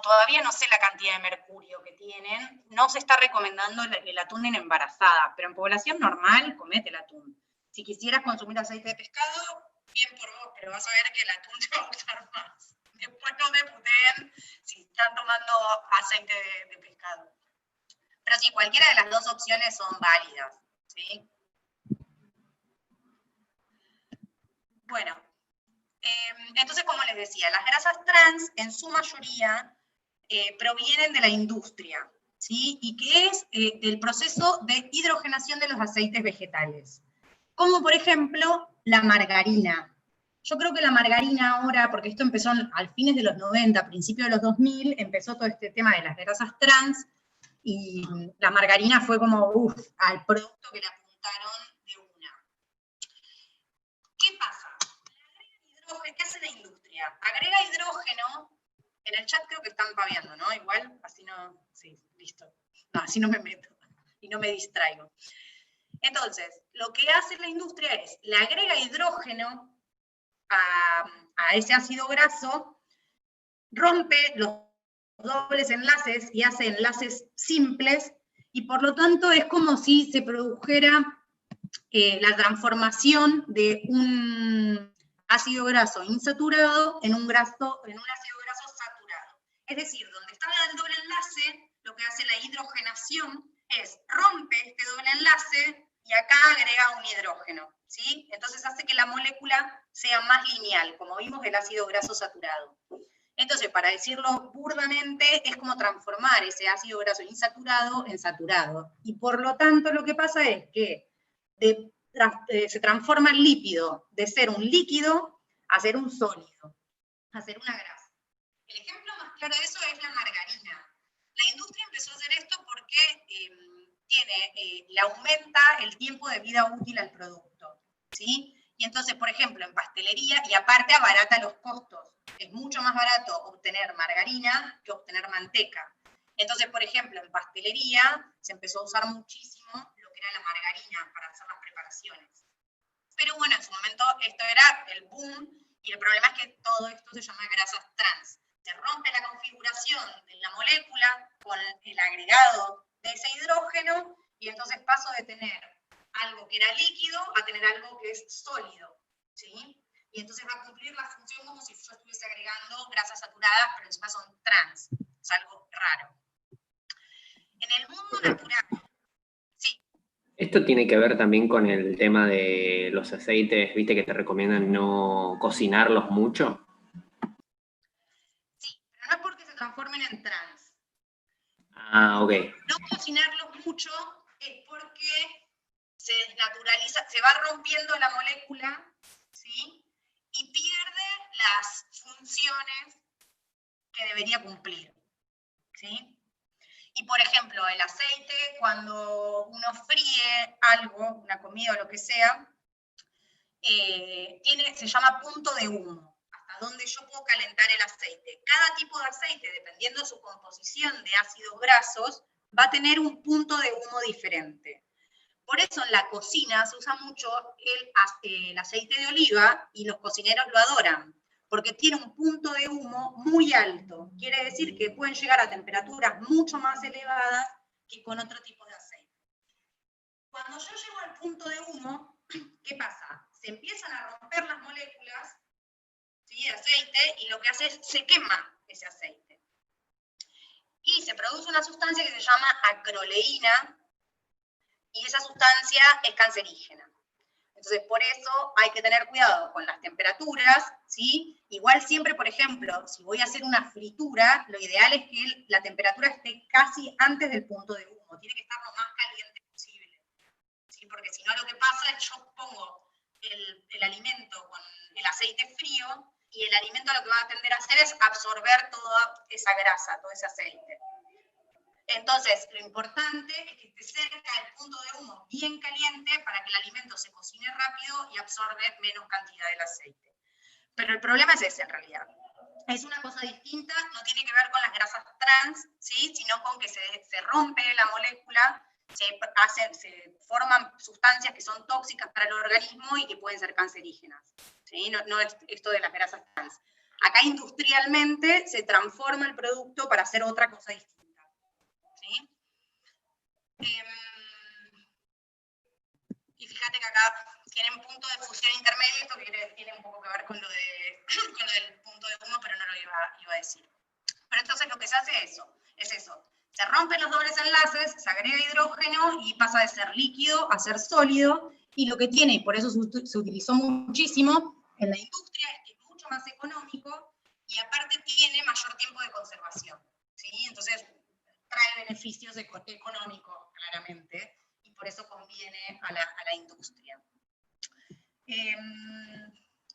todavía no sé la cantidad de mercurio que tienen, no se está recomendando el atún en embarazada, pero en población normal, comete el atún. Si quisieras consumir aceite de pescado, bien por vos, pero vas a ver que el atún te va a gustar más. Después no me puteen si están tomando aceite de pescado. Pero sí, cualquiera de las dos opciones son válidas, ¿sí? Bueno, entonces, como les decía, las grasas trans, en su mayoría, provienen de la industria, ¿sí? Y que es del proceso de hidrogenación de los aceites vegetales. Como, por ejemplo, la margarina. Yo creo que la margarina ahora, porque esto empezó al fines de los 90, a principios de los 2000, empezó todo este tema de las grasas trans, y la margarina fue como, al producto que le apuntaron de una. ¿Qué pasa? ¿Qué hace la industria? Agrega hidrógeno, en el chat creo que están paviando, ¿no? Igual, así no, sí, listo. No, así no me meto y no me distraigo. Entonces, lo que hace la industria es, le agrega hidrógeno a ese ácido graso, rompe los dobles enlaces y hace enlaces simples, y por lo tanto es como si se produjera la transformación de un ácido graso insaturado en un ácido graso saturado. Es decir, donde estaba el doble enlace, lo que hace la hidrogenación es rompe este doble enlace y acá agrega un hidrógeno, ¿sí? Entonces hace que la molécula sea más lineal, como vimos el ácido graso saturado. Entonces, para decirlo burdamente, es como transformar ese ácido graso insaturado en saturado. Y por lo tanto, lo que pasa es que se transforma el lípido de ser un líquido a ser un sólido, a ser una grasa. El ejemplo más claro de eso es la margarina. La industria empezó a hacer esto porque le aumenta el tiempo de vida útil al producto, ¿sí? Y entonces, por ejemplo, en pastelería, y aparte abarata los costos. Es mucho más barato obtener margarina que obtener manteca. Entonces, por ejemplo, en pastelería se empezó a usar muchísimo lo que era la margarina para hacer las preparaciones. Pero bueno, en su momento esto era el boom, y el problema es que todo esto se llama grasas trans. Se rompe la configuración de la molécula con el agregado de ese hidrógeno, y entonces paso de tener algo que era líquido a tener algo que es sólido, ¿sí? Y entonces va a cumplir la función como si yo estuviese agregando grasas saturadas, pero encima son trans. Es algo raro. En el mundo natural, sí. Esto tiene que ver también con el tema de los aceites, viste que te recomiendan no cocinarlos mucho. Sí, pero no es porque se transformen en trans. Ah, ok. No cocinarlos mucho es porque se desnaturaliza, se va rompiendo la molécula, ¿sí? Y pierde las funciones que debería cumplir, ¿sí? Y por ejemplo, el aceite, cuando uno fríe algo, una comida o lo que sea, se llama punto de humo, hasta donde yo puedo calentar el aceite. Cada tipo de aceite, dependiendo de su composición de ácidos grasos, va a tener un punto de humo diferente. Por eso en la cocina se usa mucho el aceite de oliva, y los cocineros lo adoran, porque tiene un punto de humo muy alto. Quiere decir que pueden llegar a temperaturas mucho más elevadas que con otro tipo de aceite. Cuando yo llego al punto de humo, ¿qué pasa? Se empiezan a romper las moléculas, ¿sí?, de aceite, y lo que hace es se quema ese aceite. Y se produce una sustancia que se llama acroleína, y esa sustancia es cancerígena. Entonces, por eso hay que tener cuidado con las temperaturas, ¿sí? Igual siempre, por ejemplo, si voy a hacer una fritura, lo ideal es que la temperatura esté casi antes del punto de humo. Tiene que estar lo más caliente posible, ¿sí? Porque si no, lo que pasa es que yo pongo el alimento con el aceite frío, y el alimento lo que va a tender a hacer es absorber toda esa grasa, todo ese aceite. Entonces, lo importante es que esté cerca del punto de humo bien caliente para que el alimento se cocine rápido y absorbe menos cantidad del aceite. Pero el problema es ese en realidad. Es una cosa distinta, no tiene que ver con las grasas trans, ¿sí?, sino con que se rompe la molécula, se forman sustancias que son tóxicas para el organismo y que pueden ser cancerígenas, ¿sí? No es esto de las grasas trans. Acá industrialmente se transforma el producto para hacer otra cosa distinta. ¿Sí? Y fíjate que acá tienen punto de fusión intermedio, esto que tiene un poco que ver con lo del punto de humo, pero no lo iba a decir. Pero entonces lo que se hace es eso. Se rompen los dobles enlaces, se agrega hidrógeno y pasa de ser líquido a ser sólido, y lo que tiene, y por eso se utilizó muchísimo en la industria, es que es mucho más económico y aparte tiene mayor tiempo de conservación, ¿sí? Entonces trae beneficios económicos, claramente, y por eso conviene a la industria.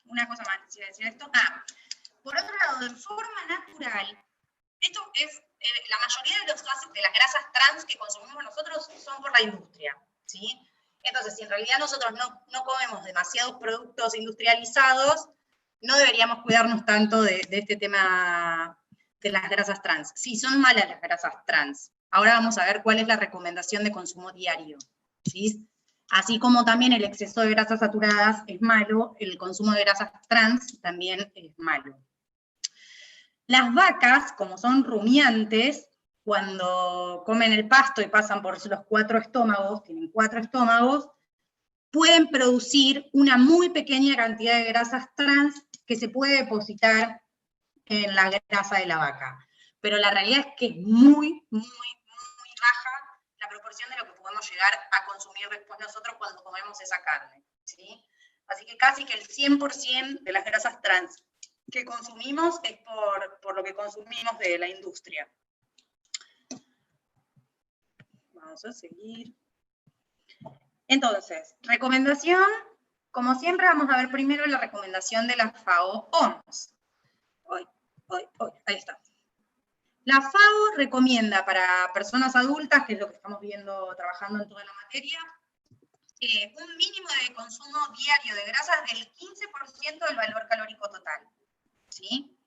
Una cosa más, quisiera decir esto. Por otro lado, en forma natural, esto es, la mayoría de las grasas trans que consumimos nosotros son por la industria, ¿sí? Entonces, si en realidad nosotros no comemos demasiados productos industrializados, no deberíamos cuidarnos tanto de este tema de las grasas trans. Sí, son malas las grasas trans. Ahora vamos a ver cuál es la recomendación de consumo diario, ¿sí? Así como también el exceso de grasas saturadas es malo, el consumo de grasas trans también es malo. Las vacas, como son rumiantes, cuando comen el pasto y pasan por los 4 estómagos, tienen 4 estómagos, pueden producir una muy pequeña cantidad de grasas trans que se puede depositar en la grasa de la vaca. Pero la realidad es que es muy, muy, muy baja la proporción de lo que podemos llegar a consumir después nosotros cuando comemos esa carne, ¿sí? Así que casi que el 100% de las grasas trans que consumimos es por lo que consumimos de la industria. Vamos a seguir. Entonces, recomendación, como siempre vamos a ver primero la recomendación de la FAO-OMS. Ahí está. La FAO recomienda para personas adultas, que es lo que estamos viendo trabajando en toda la materia, un mínimo de consumo diario de grasas del 15% del valor calórico total, ¿sí?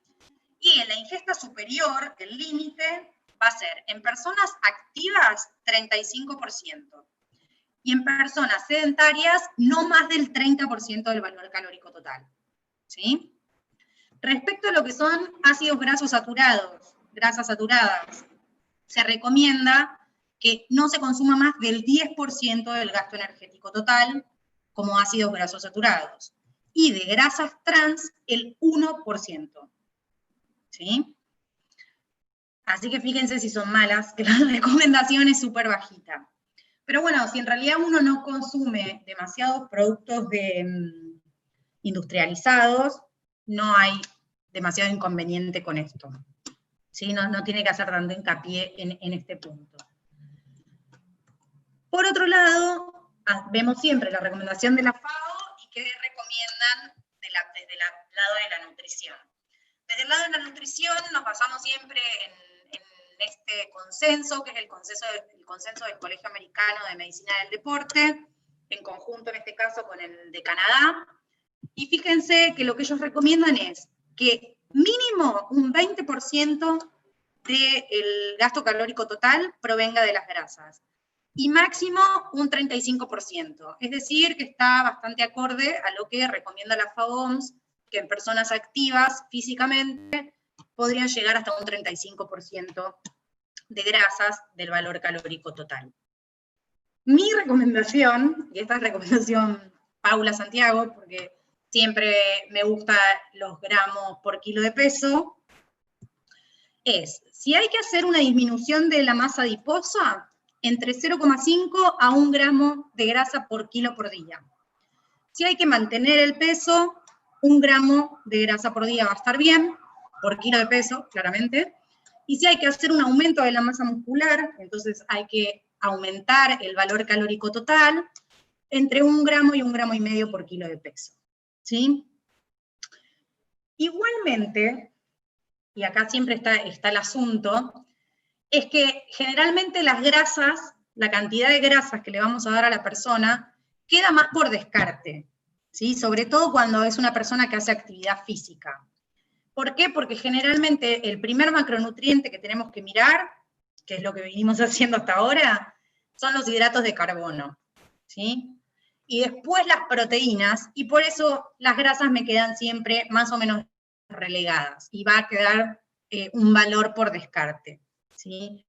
Y en la ingesta superior, el límite va a ser en personas activas 35%, y en personas sedentarias no más del 30% del valor calórico total, ¿sí? Respecto a lo que son ácidos grasos saturados, grasas saturadas, se recomienda que no se consuma más del 10% del gasto energético total como ácidos grasos saturados, y de grasas trans el 1%. ¿Sí? Así que fíjense si son malas, que la recomendación es súper bajita. Pero bueno, si en realidad uno no consume demasiados productos industrializados, no hay demasiado inconveniente con esto. ¿Sí? No tiene que hacer tanto hincapié en este punto. Por otro lado, vemos siempre la recomendación de la FAO y qué recomiendan desde el lado de la nutrición. Desde el lado de la nutrición nos basamos siempre en este consenso, que es el consenso del Colegio Americano de Medicina del Deporte, en conjunto en este caso con el de Canadá. Y fíjense que lo que ellos recomiendan es que mínimo un 20% del gasto calórico total provenga de las grasas, y máximo un 35%. Es decir, que está bastante acorde a lo que recomienda la FAO-OMS, que en personas activas físicamente podrían llegar hasta un 35% de grasas del valor calórico total. Mi recomendación, y esta es recomendación Paula Santiago, porque siempre me gustan los gramos por kilo de peso, es, si hay que hacer una disminución de la masa adiposa, entre 0,5 a 1 gramo de grasa por kilo por día. Si hay que mantener el peso, 1 gramo de grasa por día va a estar bien, por kilo de peso, claramente. Y si hay que hacer un aumento de la masa muscular, entonces hay que aumentar el valor calórico total, entre 1 gramo y 1,5 gramos por kilo de peso. ¿Sí? Igualmente, y acá siempre está el asunto, es que generalmente las grasas, la cantidad de grasas que le vamos a dar a la persona, queda más por descarte, ¿sí? Sobre todo cuando es una persona que hace actividad física. ¿Por qué? Porque generalmente el primer macronutriente que tenemos que mirar, que es lo que venimos haciendo hasta ahora, son los hidratos de carbono, ¿sí? Y después las proteínas, y por eso las grasas me quedan siempre más o menos relegadas, y va a quedar un valor por descarte, ¿sí?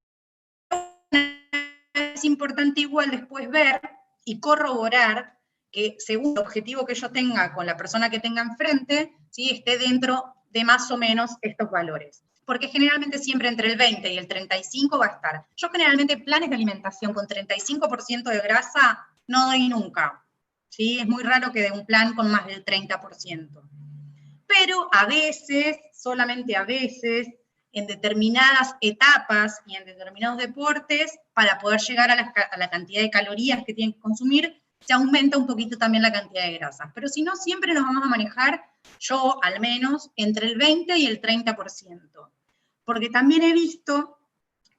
Es importante igual después ver y corroborar que según el objetivo que yo tenga con la persona que tenga enfrente, ¿sí? Esté dentro de más o menos estos valores. Porque generalmente siempre entre el 20 y el 35 va a estar. Yo generalmente planes de alimentación con 35% de grasa no doy nunca, ¿sí? Es muy raro que dé un plan con más del 30%. Pero a veces, solamente a veces, en determinadas etapas y en determinados deportes, para poder llegar a la cantidad de calorías que tienen que consumir, se aumenta un poquito también la cantidad de grasas. Pero si no, siempre nos vamos a manejar, yo al menos, entre el 20 y el 30%. Porque también he visto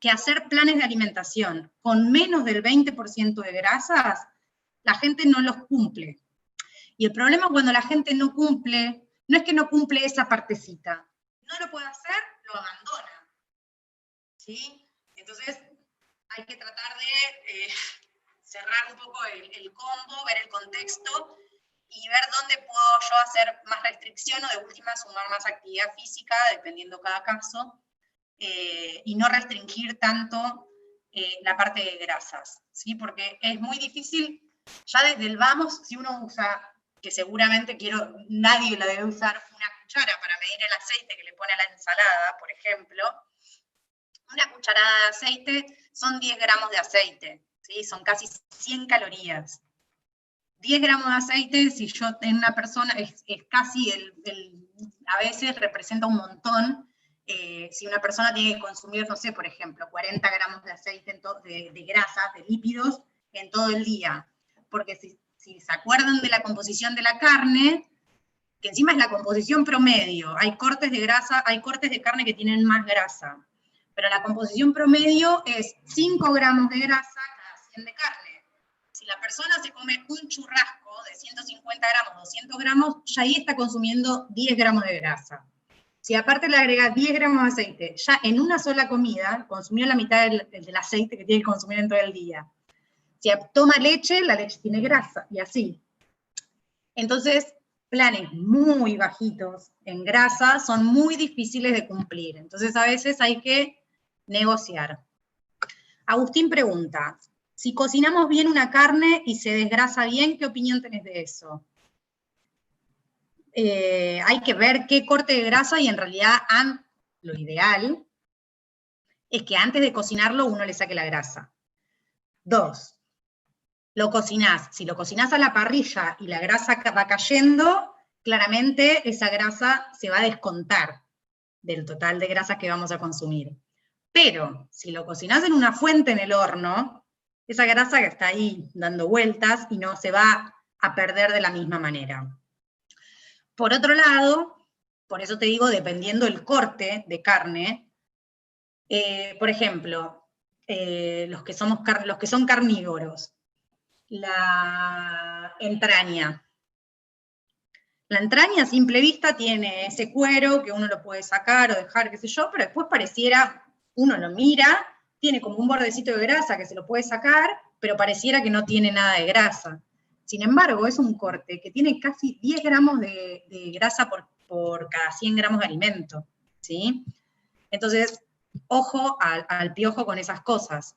que hacer planes de alimentación con menos del 20% de grasas, la gente no los cumple. Y el problema cuando la gente no cumple, no es que no cumple esa partecita. No lo puede hacer, lo abandona. ¿Sí? Entonces, hay que tratar de cerrar un poco el combo, ver el contexto y ver dónde puedo yo hacer más restricción o de última sumar más actividad física, dependiendo cada caso, y no restringir tanto la parte de grasas, ¿sí? Porque es muy difícil, ya desde el vamos, si uno usa, que seguramente nadie la debe usar, una cuchara para medir el aceite que le pone a la ensalada, por ejemplo, una cucharada de aceite son 10 gramos de aceite, ¿sí? Son casi 100 calorías. 10 gramos de aceite, si yo en una persona, es casi a veces representa un montón. Si una persona tiene que consumir, no sé, por ejemplo, 40 gramos de aceite, de grasas, de lípidos, en todo el día. Porque si se acuerdan de la composición de la carne, que encima es la composición promedio, hay cortes de grasa, hay cortes de carne que tienen más grasa, pero la composición promedio es 5 gramos de grasa cada 100 de carne. Si la persona se come un churrasco de 150 gramos, 200 gramos, ya ahí está consumiendo 10 gramos de grasa. Si aparte le agrega 10 gramos de aceite, ya en una sola comida consumió la mitad del aceite que tiene que consumir en todo el día. Si toma leche, la leche tiene grasa, y así. Entonces, planes muy bajitos en grasa son muy difíciles de cumplir. Entonces, a veces hay que negociar. Agustín pregunta, si cocinamos bien una carne y se desgrasa bien, ¿qué opinión tenés de eso? Hay que ver qué corte de grasa y en realidad lo ideal es que antes de cocinarlo uno le saque la grasa. 2. Lo cocinás. Si lo cocinás a la parrilla y la grasa va cayendo, claramente esa grasa se va a descontar del total de grasas que vamos a consumir. Pero si lo cocinás en una fuente en el horno, esa grasa que está ahí dando vueltas y no se va a perder de la misma manera. Por otro lado, por eso te digo, dependiendo del corte de carne, por ejemplo, los que son carnívoros, la entraña. La entraña a simple vista tiene ese cuero que uno lo puede sacar o dejar, qué sé yo, pero después pareciera, uno lo mira, tiene como un bordecito de grasa que se lo puede sacar, pero pareciera que no tiene nada de grasa. Sin embargo, es un corte que tiene casi 10 gramos de grasa por cada 100 gramos de alimento, ¿sí? Entonces, ojo al piojo con esas cosas.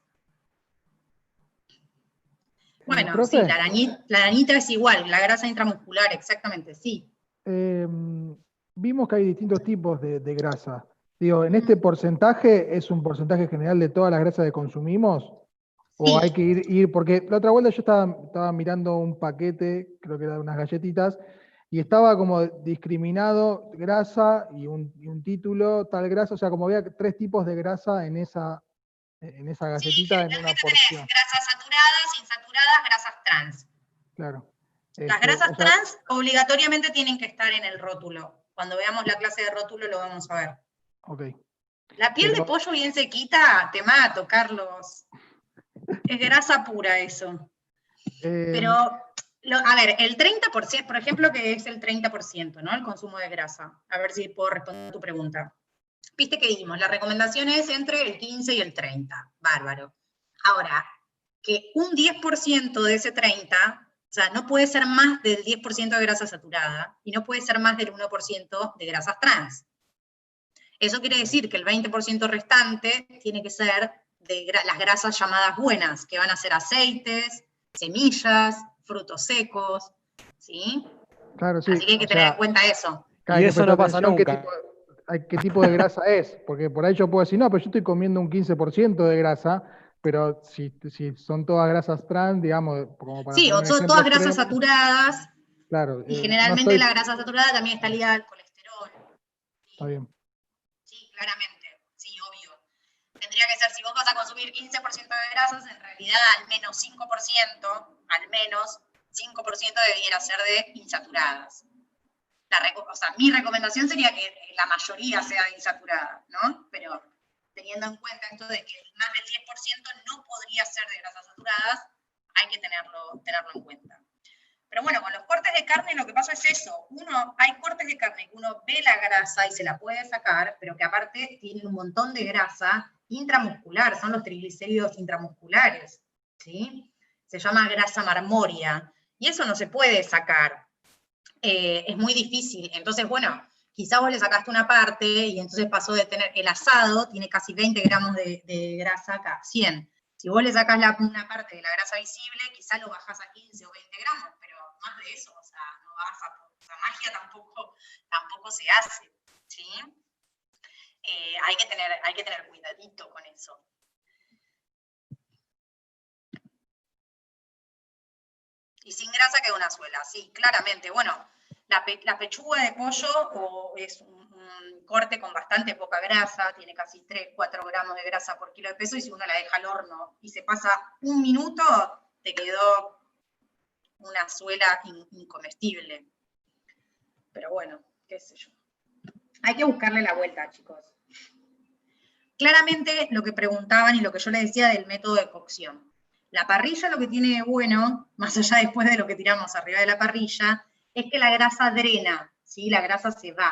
Bueno, profe, sí, la arañita es igual, la grasa intramuscular, exactamente, sí. vimos que hay distintos tipos de grasa. Digo, ¿en este porcentaje es un porcentaje general de todas las grasas que consumimos? ¿O hay que ir, porque la otra vuelta yo estaba mirando un paquete, creo que era de unas galletitas, y estaba como discriminado grasa y un título, tal grasa, o sea, como había 3 tipos de grasa en esa galletita, en una porción. Tenés grasas saturadas, insaturadas, grasas trans. Claro. Las grasas trans obligatoriamente tienen que estar en el rótulo. Cuando veamos la clase de rótulo lo vamos a ver. Ok. La piel de pollo bien sequita, te mato, Carlos. Es grasa pura eso. Pero, a ver, el 30%, por ejemplo, que es el 30%, ¿no? El consumo de grasa. A ver si puedo responder a tu pregunta. Viste que dijimos, la recomendación es entre el 15 y el 30. Bárbaro. Ahora, que un 10% de ese 30, o sea, no puede ser más del 10% de grasa saturada y no puede ser más del 1% de grasas trans. Eso quiere decir que el 20% restante tiene que ser de las grasas llamadas buenas, que van a ser aceites, semillas, frutos secos, ¿sí? Claro, sí. Así que hay que tener en cuenta eso. Y eso no pasa nunca. ¿Qué tipo de grasa es? Porque por ahí yo puedo decir, no, pero yo estoy comiendo un 15% de grasa, pero si son todas grasas trans, digamos, como para sí, poner o un son ejemplo todas grasas extremo, saturadas, claro, y generalmente la grasa saturada también está ligada al colesterol. Está bien. Sí, claramente, sí, obvio. Tendría que ser, si vos vas a consumir 15% de grasas, en realidad al menos 5% debiera ser de insaturadas. O sea, mi recomendación sería que la mayoría sea de insaturada, ¿no? Pero teniendo en cuenta esto de que más del 10% no podría ser de grasas saturadas, hay que tenerlo en cuenta. Pero bueno, con los cortes de carne lo que pasa es eso. Hay cortes de carne que uno ve la grasa y se la puede sacar, pero que aparte tienen un montón de grasa intramuscular, son los triglicéridos intramusculares, ¿sí? Se llama grasa marmórea, y eso no se puede sacar. Es muy difícil. Entonces, bueno, quizá vos le sacaste una parte y entonces pasó de tener el asado, tiene casi 20 gramos de grasa acá, 100. Si vos le sacás una parte de la grasa visible, quizá lo bajás a 15 o 20 gramos, pero más de eso, o sea, no vas o sea, magia tampoco se hace, ¿sí? Hay que tener cuidadito con eso. Y sin grasa queda una suela, sí, claramente. Bueno, la pechuga de pollo es un corte con bastante poca grasa, tiene casi 3-4 gramos de grasa por kilo de peso, y si uno la deja al horno y se pasa 1 minuto, te quedó una suela incomestible. Pero bueno, qué sé yo. Hay que buscarle la vuelta, chicos. Claramente lo que preguntaban y lo que yo les decía del método de cocción. La parrilla lo que tiene de bueno, más allá después de lo que tiramos arriba de la parrilla, es que la grasa drena, ¿sí? La grasa se va.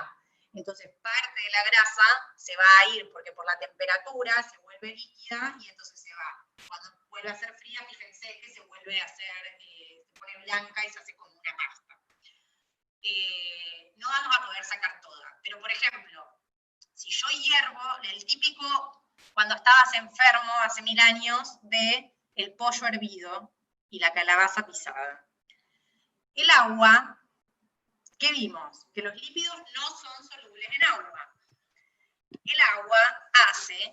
Entonces parte de la grasa se va a ir porque por la temperatura se vuelve líquida y entonces se va. Cuando vuelve a ser fría, fíjense que se vuelve a hacer, se pone blanca y se hace como una pasta. No vamos a poder sacar toda, pero por ejemplo, si yo hiervo, el típico, cuando estabas enfermo hace 1000 años, de el pollo hervido y la calabaza pisada. El agua, ¿qué vimos? Que los lípidos no son solubles en agua. El agua hace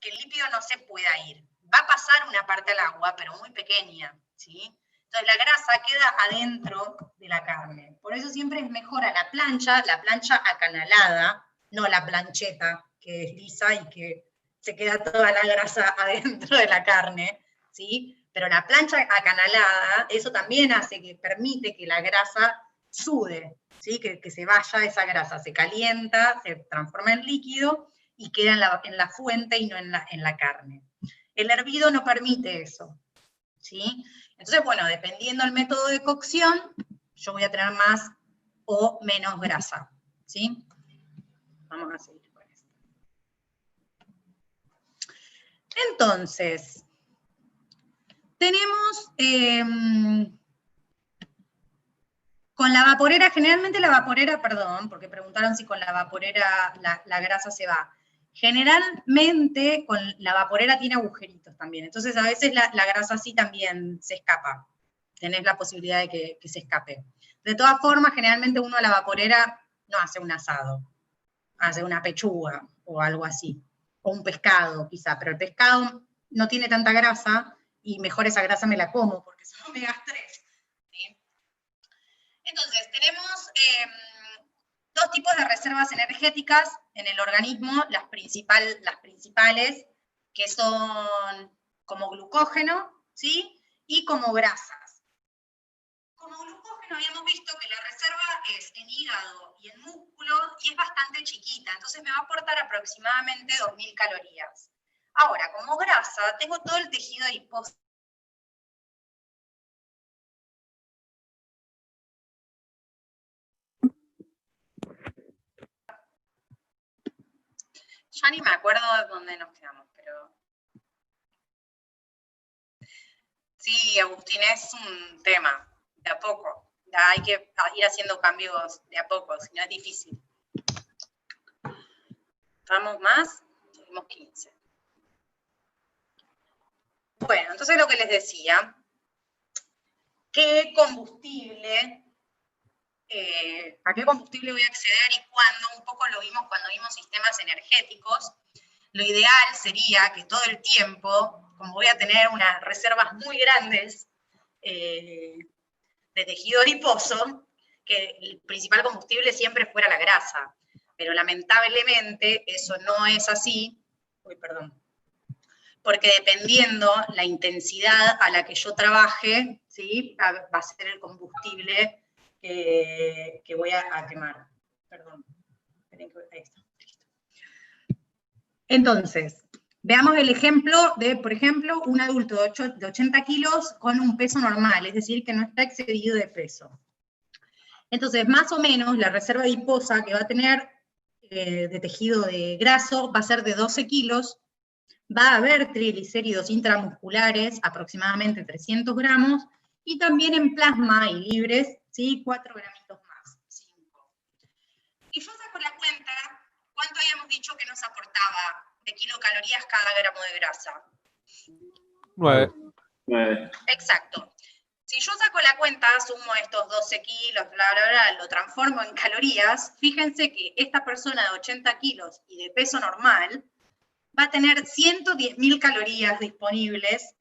que el lípido no se pueda ir. Va a pasar una parte al agua, pero muy pequeña, ¿sí? Entonces la grasa queda adentro de la carne. Por eso siempre es mejor a la plancha acanalada, no la plancheta que es lisa y que se queda toda la grasa adentro de la carne, ¿sí? Pero la plancha acanalada, eso también permite que la grasa sude, ¿sí? Que se vaya esa grasa, se calienta, se transforma en líquido y queda en la fuente y no en la carne. El hervido no permite eso, ¿sí? Entonces, bueno, dependiendo del método de cocción, yo voy a tener más o menos grasa, ¿sí? Vamos a seguir con esto. Entonces, tenemos con la vaporera, generalmente la vaporera, perdón, porque preguntaron si con la vaporera la grasa se va. Generalmente con la vaporera tiene agujeritos también, entonces a veces la grasa así también se escapa, tenés la posibilidad de que se escape. De todas formas, generalmente uno a la vaporera no hace un asado, hace una pechuga o algo así, o un pescado quizá, pero el pescado no tiene tanta grasa y mejor esa grasa me la como porque son omegas 3. ¿Sí? Entonces, tenemos dos tipos de reservas energéticas en el organismo, las principales, que son como glucógeno, ¿sí? Y como grasas. Como glucógeno habíamos visto que la reserva es en hígado y en músculo y es bastante chiquita, entonces me va a aportar aproximadamente 2000 calorías. Ahora, como grasa, tengo todo el tejido adiposo. Ya ni me acuerdo de dónde nos quedamos, pero... Sí, Agustín, es un tema, de a poco. Hay que ir haciendo cambios de a poco, si no es difícil. ¿Vamos más? Tuvimos 15. Bueno, entonces lo que les decía, ¿qué combustible, a qué combustible voy a acceder y cuándo? Un poco lo vimos cuando vimos sistemas energéticos. Lo ideal sería que todo el tiempo, como voy a tener unas reservas muy grandes de tejido adiposo, que el principal combustible siempre fuera la grasa. Pero lamentablemente eso no es así. Uy, perdón. Porque dependiendo la intensidad a la que yo trabaje, ¿sí? Va a ser el combustible que voy a quemar. Perdón. Ahí está. Entonces, veamos el ejemplo de, por ejemplo, un adulto de 80 kilos con un peso normal, es decir, que no está excedido de peso. Entonces, más o menos, la reserva adiposa que va a tener de tejido de graso va a ser de 12 kilos, va a haber triglicéridos intramusculares, aproximadamente 300 gramos, y también en plasma y libres, ¿sí? 4 gramitos más, 5. Y yo saco la cuenta, ¿cuánto habíamos dicho que nos aportaba de kilocalorías cada gramo de grasa? 9. Exacto. Si yo saco la cuenta, sumo estos 12 kilos, bla, bla, bla, lo transformo en calorías, fíjense que esta persona de 80 kilos y de peso normal va a tener 110.000 calorías disponibles,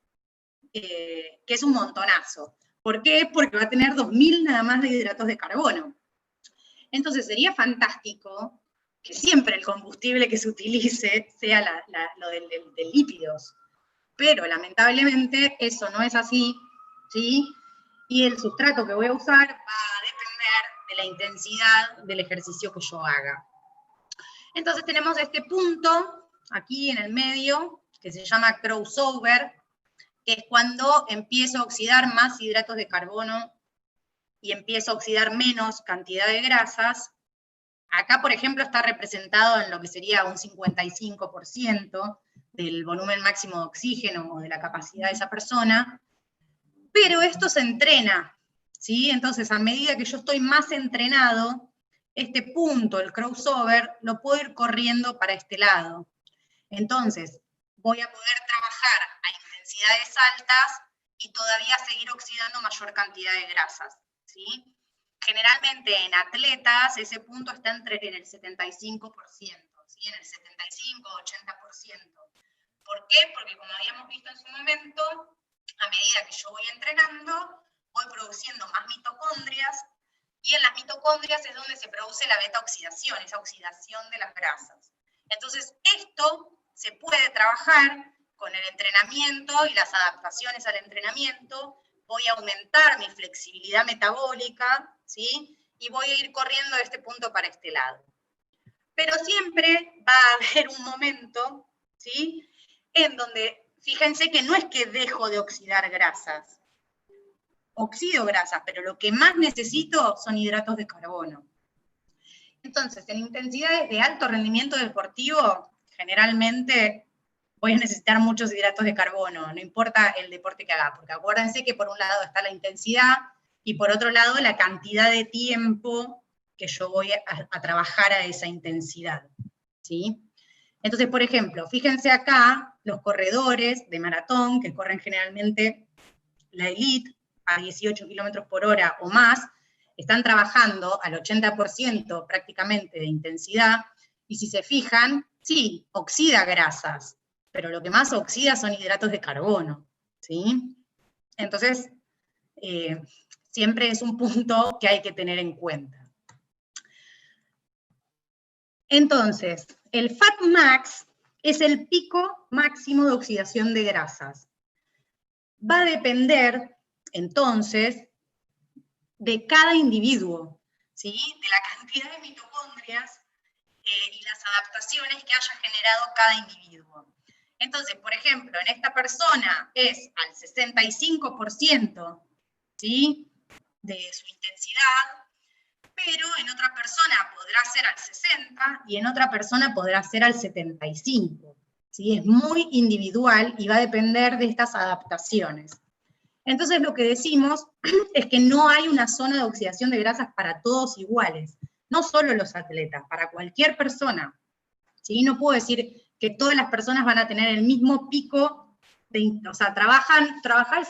que es un montonazo. ¿Por qué? Porque va a tener 2.000 nada más de hidratos de carbono. Entonces sería fantástico que siempre el combustible que se utilice sea lo de lípidos. Pero lamentablemente eso no es así, ¿sí? Y el sustrato que voy a usar va a depender de la intensidad del ejercicio que yo haga. Entonces tenemos este punto aquí en el medio, que se llama crossover, que es cuando empiezo a oxidar más hidratos de carbono y empiezo a oxidar menos cantidad de grasas. Acá, por ejemplo, está representado en lo que sería un 55% del volumen máximo de oxígeno o de la capacidad de esa persona, pero esto se entrena, ¿sí? Entonces, a medida que yo estoy más entrenado, este punto, el crossover, lo puedo ir corriendo para este lado. Entonces, voy a poder trabajar a intensidades altas y todavía seguir oxidando mayor cantidad de grasas, ¿sí? Generalmente en atletas ese punto está en el 75%, ¿sí? En el 75-80%. ¿Por qué? Porque como habíamos visto en su momento, a medida que yo voy entrenando, voy produciendo más mitocondrias, y en las mitocondrias es donde se produce la beta-oxidación, esa oxidación de las grasas. Entonces, esto se puede trabajar con el entrenamiento y las adaptaciones al entrenamiento. Voy a aumentar mi flexibilidad metabólica, ¿sí? Y voy a ir corriendo de este punto para este lado. Pero siempre va a haber un momento, ¿sí? En donde, fíjense que no es que dejo de oxidar grasas. Oxido grasas, pero lo que más necesito son hidratos de carbono. Entonces, en intensidades de alto rendimiento deportivo, generalmente voy a necesitar muchos hidratos de carbono, no importa el deporte que haga, porque acuérdense que por un lado está la intensidad y por otro lado la cantidad de tiempo que yo voy a trabajar a esa intensidad, ¿sí? Entonces, por ejemplo, fíjense acá los corredores de maratón, que corren generalmente la elite a 18 kilómetros por hora o más, están trabajando al 80% prácticamente de intensidad, y si se fijan, sí, oxida grasas, pero lo que más oxida son hidratos de carbono, ¿sí? Entonces, siempre es un punto que hay que tener en cuenta. Entonces, el Fat Max es el pico máximo de oxidación de grasas. Va a depender, entonces, de cada individuo, ¿sí? De la cantidad de mitocondrias y las adaptaciones que haya generado cada individuo. Entonces, por ejemplo, en esta persona es al 65%, ¿sí? De su intensidad, pero en otra persona podrá ser al 60% y en otra persona podrá ser al 75%. ¿Sí? Es muy individual y va a depender de estas adaptaciones. Entonces lo que decimos es que no hay una zona de oxidación de grasas para todos iguales, no solo los atletas, para cualquier persona. ¿Sí? No puedo decir que todas las personas van a tener el mismo pico, o sea, trabajar el 65%,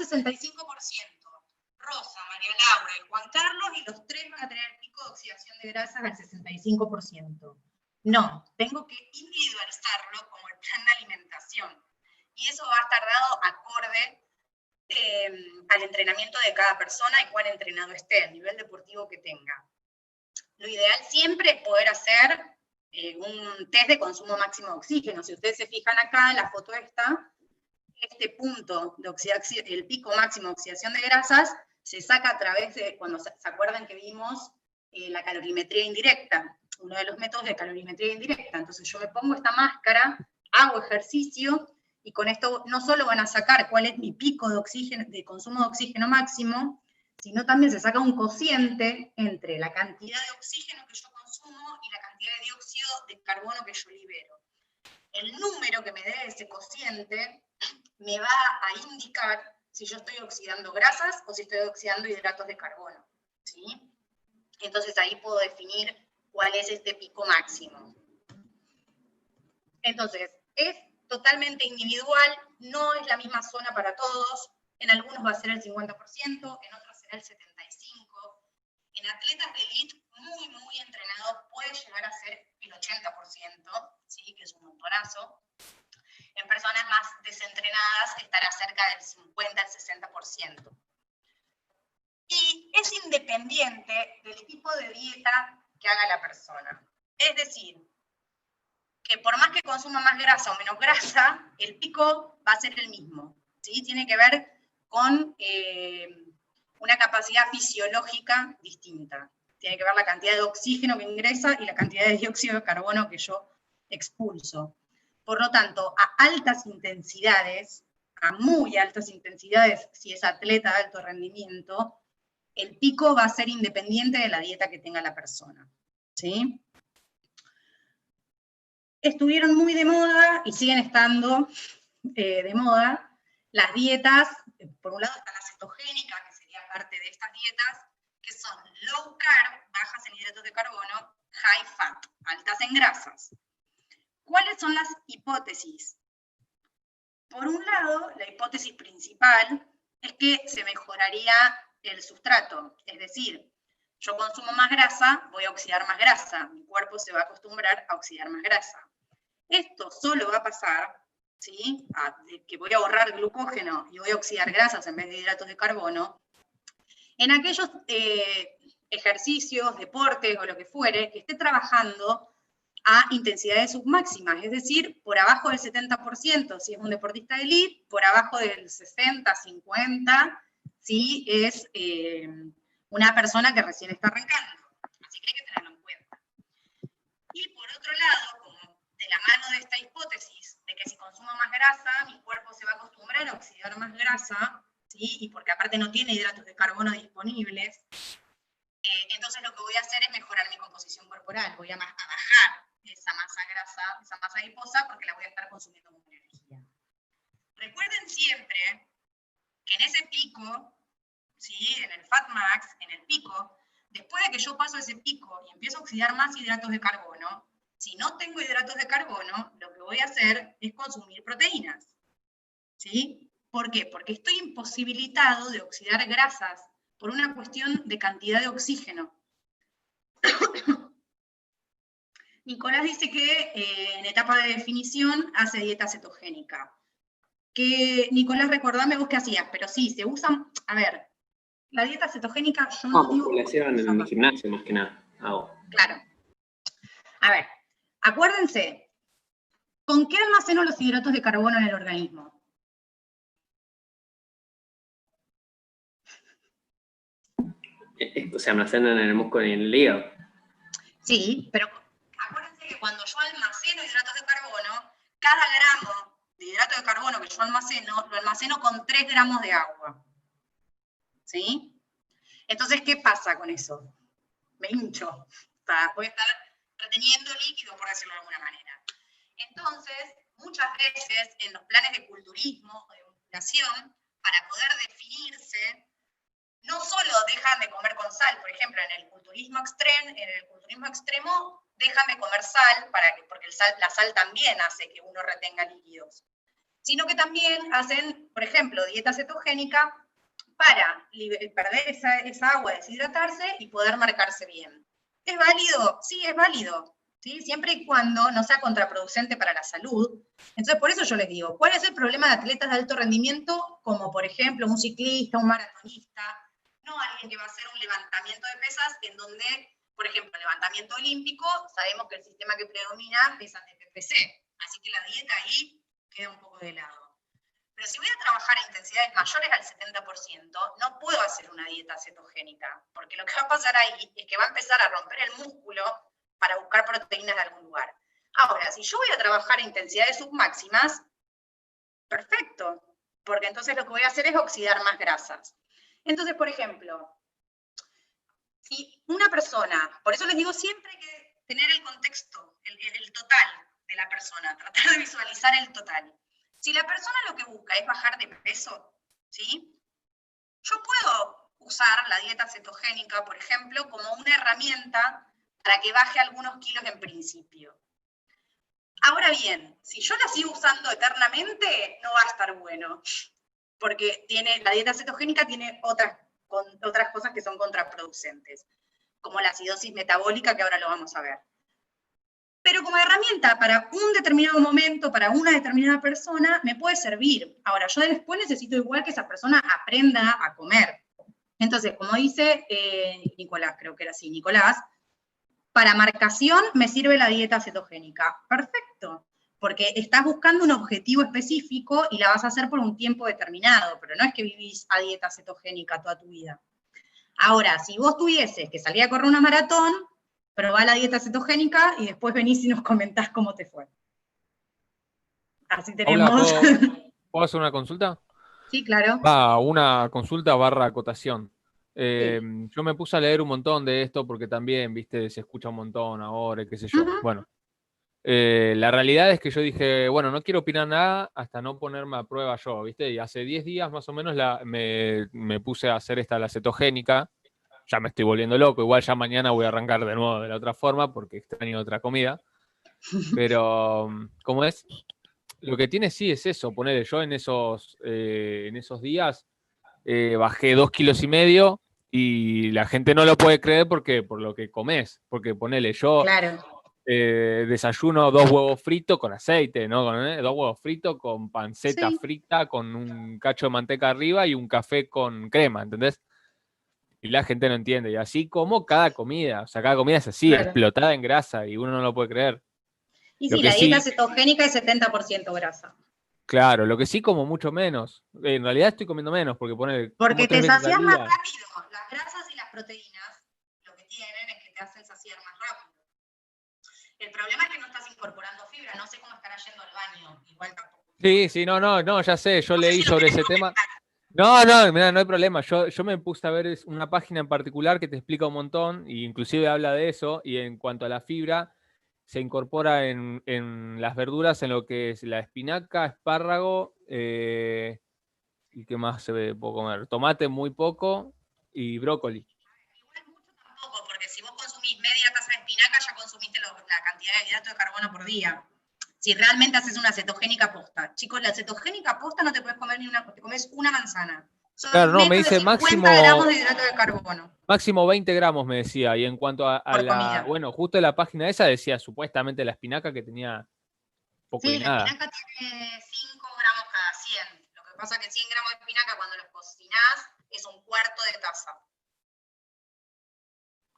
Rosa, María Laura y Juan Carlos, y los tres van a tener el pico de oxidación de grasas al 65%. No, tengo que individualizarlo como el plan de alimentación. Y eso va a estar dado acorde al entrenamiento de cada persona y cuán entrenado esté, el nivel deportivo que tenga. Lo ideal siempre es poder hacer un test de consumo máximo de oxígeno. Si ustedes se fijan acá en la foto esta, este punto de oxidación, el pico máximo de oxidación de grasas, se saca a través de, cuando se acuerdan que vimos la calorimetría indirecta, uno de los métodos de calorimetría indirecta. Entonces yo me pongo esta máscara, hago ejercicio, y con esto no solo van a sacar cuál es mi pico de oxígeno, de consumo de oxígeno máximo, sino también se saca un cociente entre la cantidad de oxígeno que yo consumo y la cantidad de dióxido de carbono que yo libero. El número que me dé ese cociente me va a indicar si yo estoy oxidando grasas o si estoy oxidando hidratos de carbono, ¿sí? Entonces ahí puedo definir cuál es este pico máximo. Entonces, es totalmente individual, no es la misma zona para todos, en algunos va a ser el 50%, en otros será el 75%, en atletas de elite muy entrenados puede llegar a ser el 80%, ¿sí? Que es un montonazo. En personas más desentrenadas estará cerca del 50 al 60%. Y es independiente del tipo de dieta que haga la persona. Es decir, que por más que consuma más grasa o menos grasa, el pico va a ser el mismo, ¿sí? Tiene que ver con una capacidad fisiológica distinta. Tiene que ver la cantidad de oxígeno que ingresa y la cantidad de dióxido de carbono que yo expulso. Por lo tanto, a altas intensidades, a muy altas intensidades, si es atleta de alto rendimiento, el pico va a ser independiente de la dieta que tenga la persona, ¿sí? Estuvieron muy de moda y siguen estando de moda las dietas. Por un lado está la cetogénica, que sería parte de estas dietas, que son low carb, bajas en hidratos de carbono, high fat, altas en grasas. ¿Cuáles son las hipótesis? Por un lado, la hipótesis principal es que se mejoraría el sustrato, es decir, yo consumo más grasa, voy a oxidar más grasa, mi cuerpo se va a acostumbrar a oxidar más grasa. Esto solo va a pasar, ¿sí? Que voy a ahorrar glucógeno y voy a oxidar grasas en vez de hidratos de carbono, en aquellos ejercicios, deportes o lo que fuere, que esté trabajando a intensidades submáximas, es decir, por abajo del 70% si es un deportista de elite, por abajo del 60, 50 si es una persona que recién está arrancando. Así que hay que tenerlo en cuenta. Y por otro lado, como de la mano de esta hipótesis de que si consumo más grasa, mi cuerpo se va a acostumbrar a oxidar más grasa, ¿sí? Y porque aparte no tiene hidratos de carbono disponibles, entonces lo que voy a hacer es mejorar mi composición corporal, voy a bajar esa masa grasa, esa masa adiposa, porque la voy a estar consumiendo como energía. Recuerden siempre que en ese pico, ¿sí? En el Fat Max, en el pico, después de que yo paso ese pico y empiezo a oxidar más hidratos de carbono, Si no tengo hidratos de carbono, lo que voy a hacer es consumir proteínas. ¿Sí? ¿Por qué? Porque estoy imposibilitado de oxidar grasas por una cuestión de cantidad de oxígeno. Nicolás dice que en etapa de definición hace dieta cetogénica. Que, Nicolás, recordame vos qué hacías, pero sí, se usan, a ver, la dieta cetogénica yo no digo... Musculación en el gimnasio más que nada. Claro. A ver, acuérdense, ¿con qué almaceno los hidratos de carbono en el organismo? Se almacenan en el músculo y en el hígado. Sí, pero acuérdense que cuando yo almaceno hidratos de carbono, cada gramo de hidrato de carbono que yo almaceno, lo almaceno con 3 gramos de agua. ¿Sí? Entonces, ¿qué pasa con eso? Me hincho. O sea, voy a estar reteniendo líquido, por decirlo de alguna manera. Entonces, muchas veces en los planes de culturismo o de musculación, para poder definirse, no solo dejan de comer con sal, por ejemplo, en el culturismo extremo dejan de comer sal, porque la sal también hace que uno retenga líquidos, sino que también hacen, por ejemplo, dieta cetogénica para perder esa agua, deshidratarse y poder marcarse bien. ¿Es válido? Sí, es válido, ¿sí? Siempre y cuando no sea contraproducente para la salud. Entonces, por eso yo les digo, ¿cuál es el problema de atletas de alto rendimiento, como por ejemplo un ciclista, un maratonista? No alguien que va a hacer un levantamiento de pesas en donde, por ejemplo, el levantamiento olímpico, sabemos que el sistema que predomina pesas de PPC, así que la dieta ahí queda un poco de lado. Pero si voy a trabajar a intensidades mayores al 70%, no puedo hacer una dieta cetogénica, porque lo que va a pasar ahí es que va a empezar a romper el músculo para buscar proteínas de algún lugar. Ahora, si yo voy a trabajar a intensidades submáximas, perfecto, porque entonces lo que voy a hacer es oxidar más grasas. Entonces, por ejemplo, si una persona, por eso les digo siempre que tener el contexto, el total de la persona, tratar de visualizar el total. Si la persona lo que busca es bajar de peso, ¿sí? Yo puedo usar la dieta cetogénica, por ejemplo, como una herramienta para que baje algunos kilos en principio. Ahora bien, si yo la sigo usando eternamente, no va a estar bueno, porque la dieta cetogénica tiene otras cosas que son contraproducentes, como la acidosis metabólica, que ahora lo vamos a ver. Pero como herramienta para un determinado momento, para una determinada persona, me puede servir. Ahora, yo después necesito igual que esa persona aprenda a comer. Entonces, como dice Nicolás, creo que era así, Nicolás, para marcación me sirve la dieta cetogénica. Perfecto, porque estás buscando un objetivo específico y la vas a hacer por un tiempo determinado, pero no es que vivís a dieta cetogénica toda tu vida. Ahora, si vos tuvieses que salir a correr una maratón, probá la dieta cetogénica y después venís y nos comentás cómo te fue. Así tenemos... Hola, ¿puedo hacer una consulta? Sí, claro. Una consulta / acotación. Yo me puse a leer un montón de esto porque también, viste, se escucha un montón ahora, qué sé yo. Bueno, la realidad es que yo dije, bueno, no quiero opinar nada hasta no ponerme a prueba yo, viste, y hace 10 días más o menos me puse a hacer la cetogénica. Ya me estoy volviendo loco, igual ya mañana voy a arrancar de nuevo de la otra forma porque extraño otra comida. Pero, ¿cómo es? Lo que tiene sí es eso, ponele, yo en esos días bajé 2,5 kilos y la gente no lo puede creer porque por lo que comes, porque ponele, yo desayuno 2 huevos fritos con aceite, ¿no? 2 huevos fritos con panceta frita, con un cacho de manteca arriba y un café con crema, ¿entendés? Y la gente no entiende, y así como cada comida, o sea, cada comida es así, explotada en grasa y uno no lo puede creer. Y sí, la dieta cetogénica es 70% grasa. Claro, lo que sí como mucho menos. En realidad estoy comiendo menos, porque Porque te sacias más rápido. Las grasas y las proteínas lo que tienen es que te hacen saciar más rápido. El problema es que no estás incorporando fibra. No sé cómo estará yendo al baño. Igual tampoco. Sí, no, ya sé. Yo leí sobre ese tema. No, mirá, no hay problema. Yo me puse a ver una página en particular que te explica un montón, y inclusive habla de eso, y en cuanto a la fibra, se incorpora en las verduras en lo que es la espinaca, espárrago, ¿y qué más se puedo comer? Tomate muy poco y brócoli. Igual mucho tampoco, porque si vos consumís consumís media taza de espinaca, ya consumiste la cantidad de hidratos de carbono por día. Si realmente haces una cetogénica posta. Chicos, la cetogénica posta no te puedes comer ni una, te comes una manzana. Son Claro, no, me menos de dice 50 gramos de hidratos de carbono máximo 20 gramos, me decía. Y en cuanto a por la, comida. bueno, justo en la página esa decía supuestamente la espinaca que tenía poco Sí, y la nada. espinaca tiene 5 gramos cada 100. Lo que pasa es que 100 gramos de espinaca cuando los cocinás es un cuarto de taza.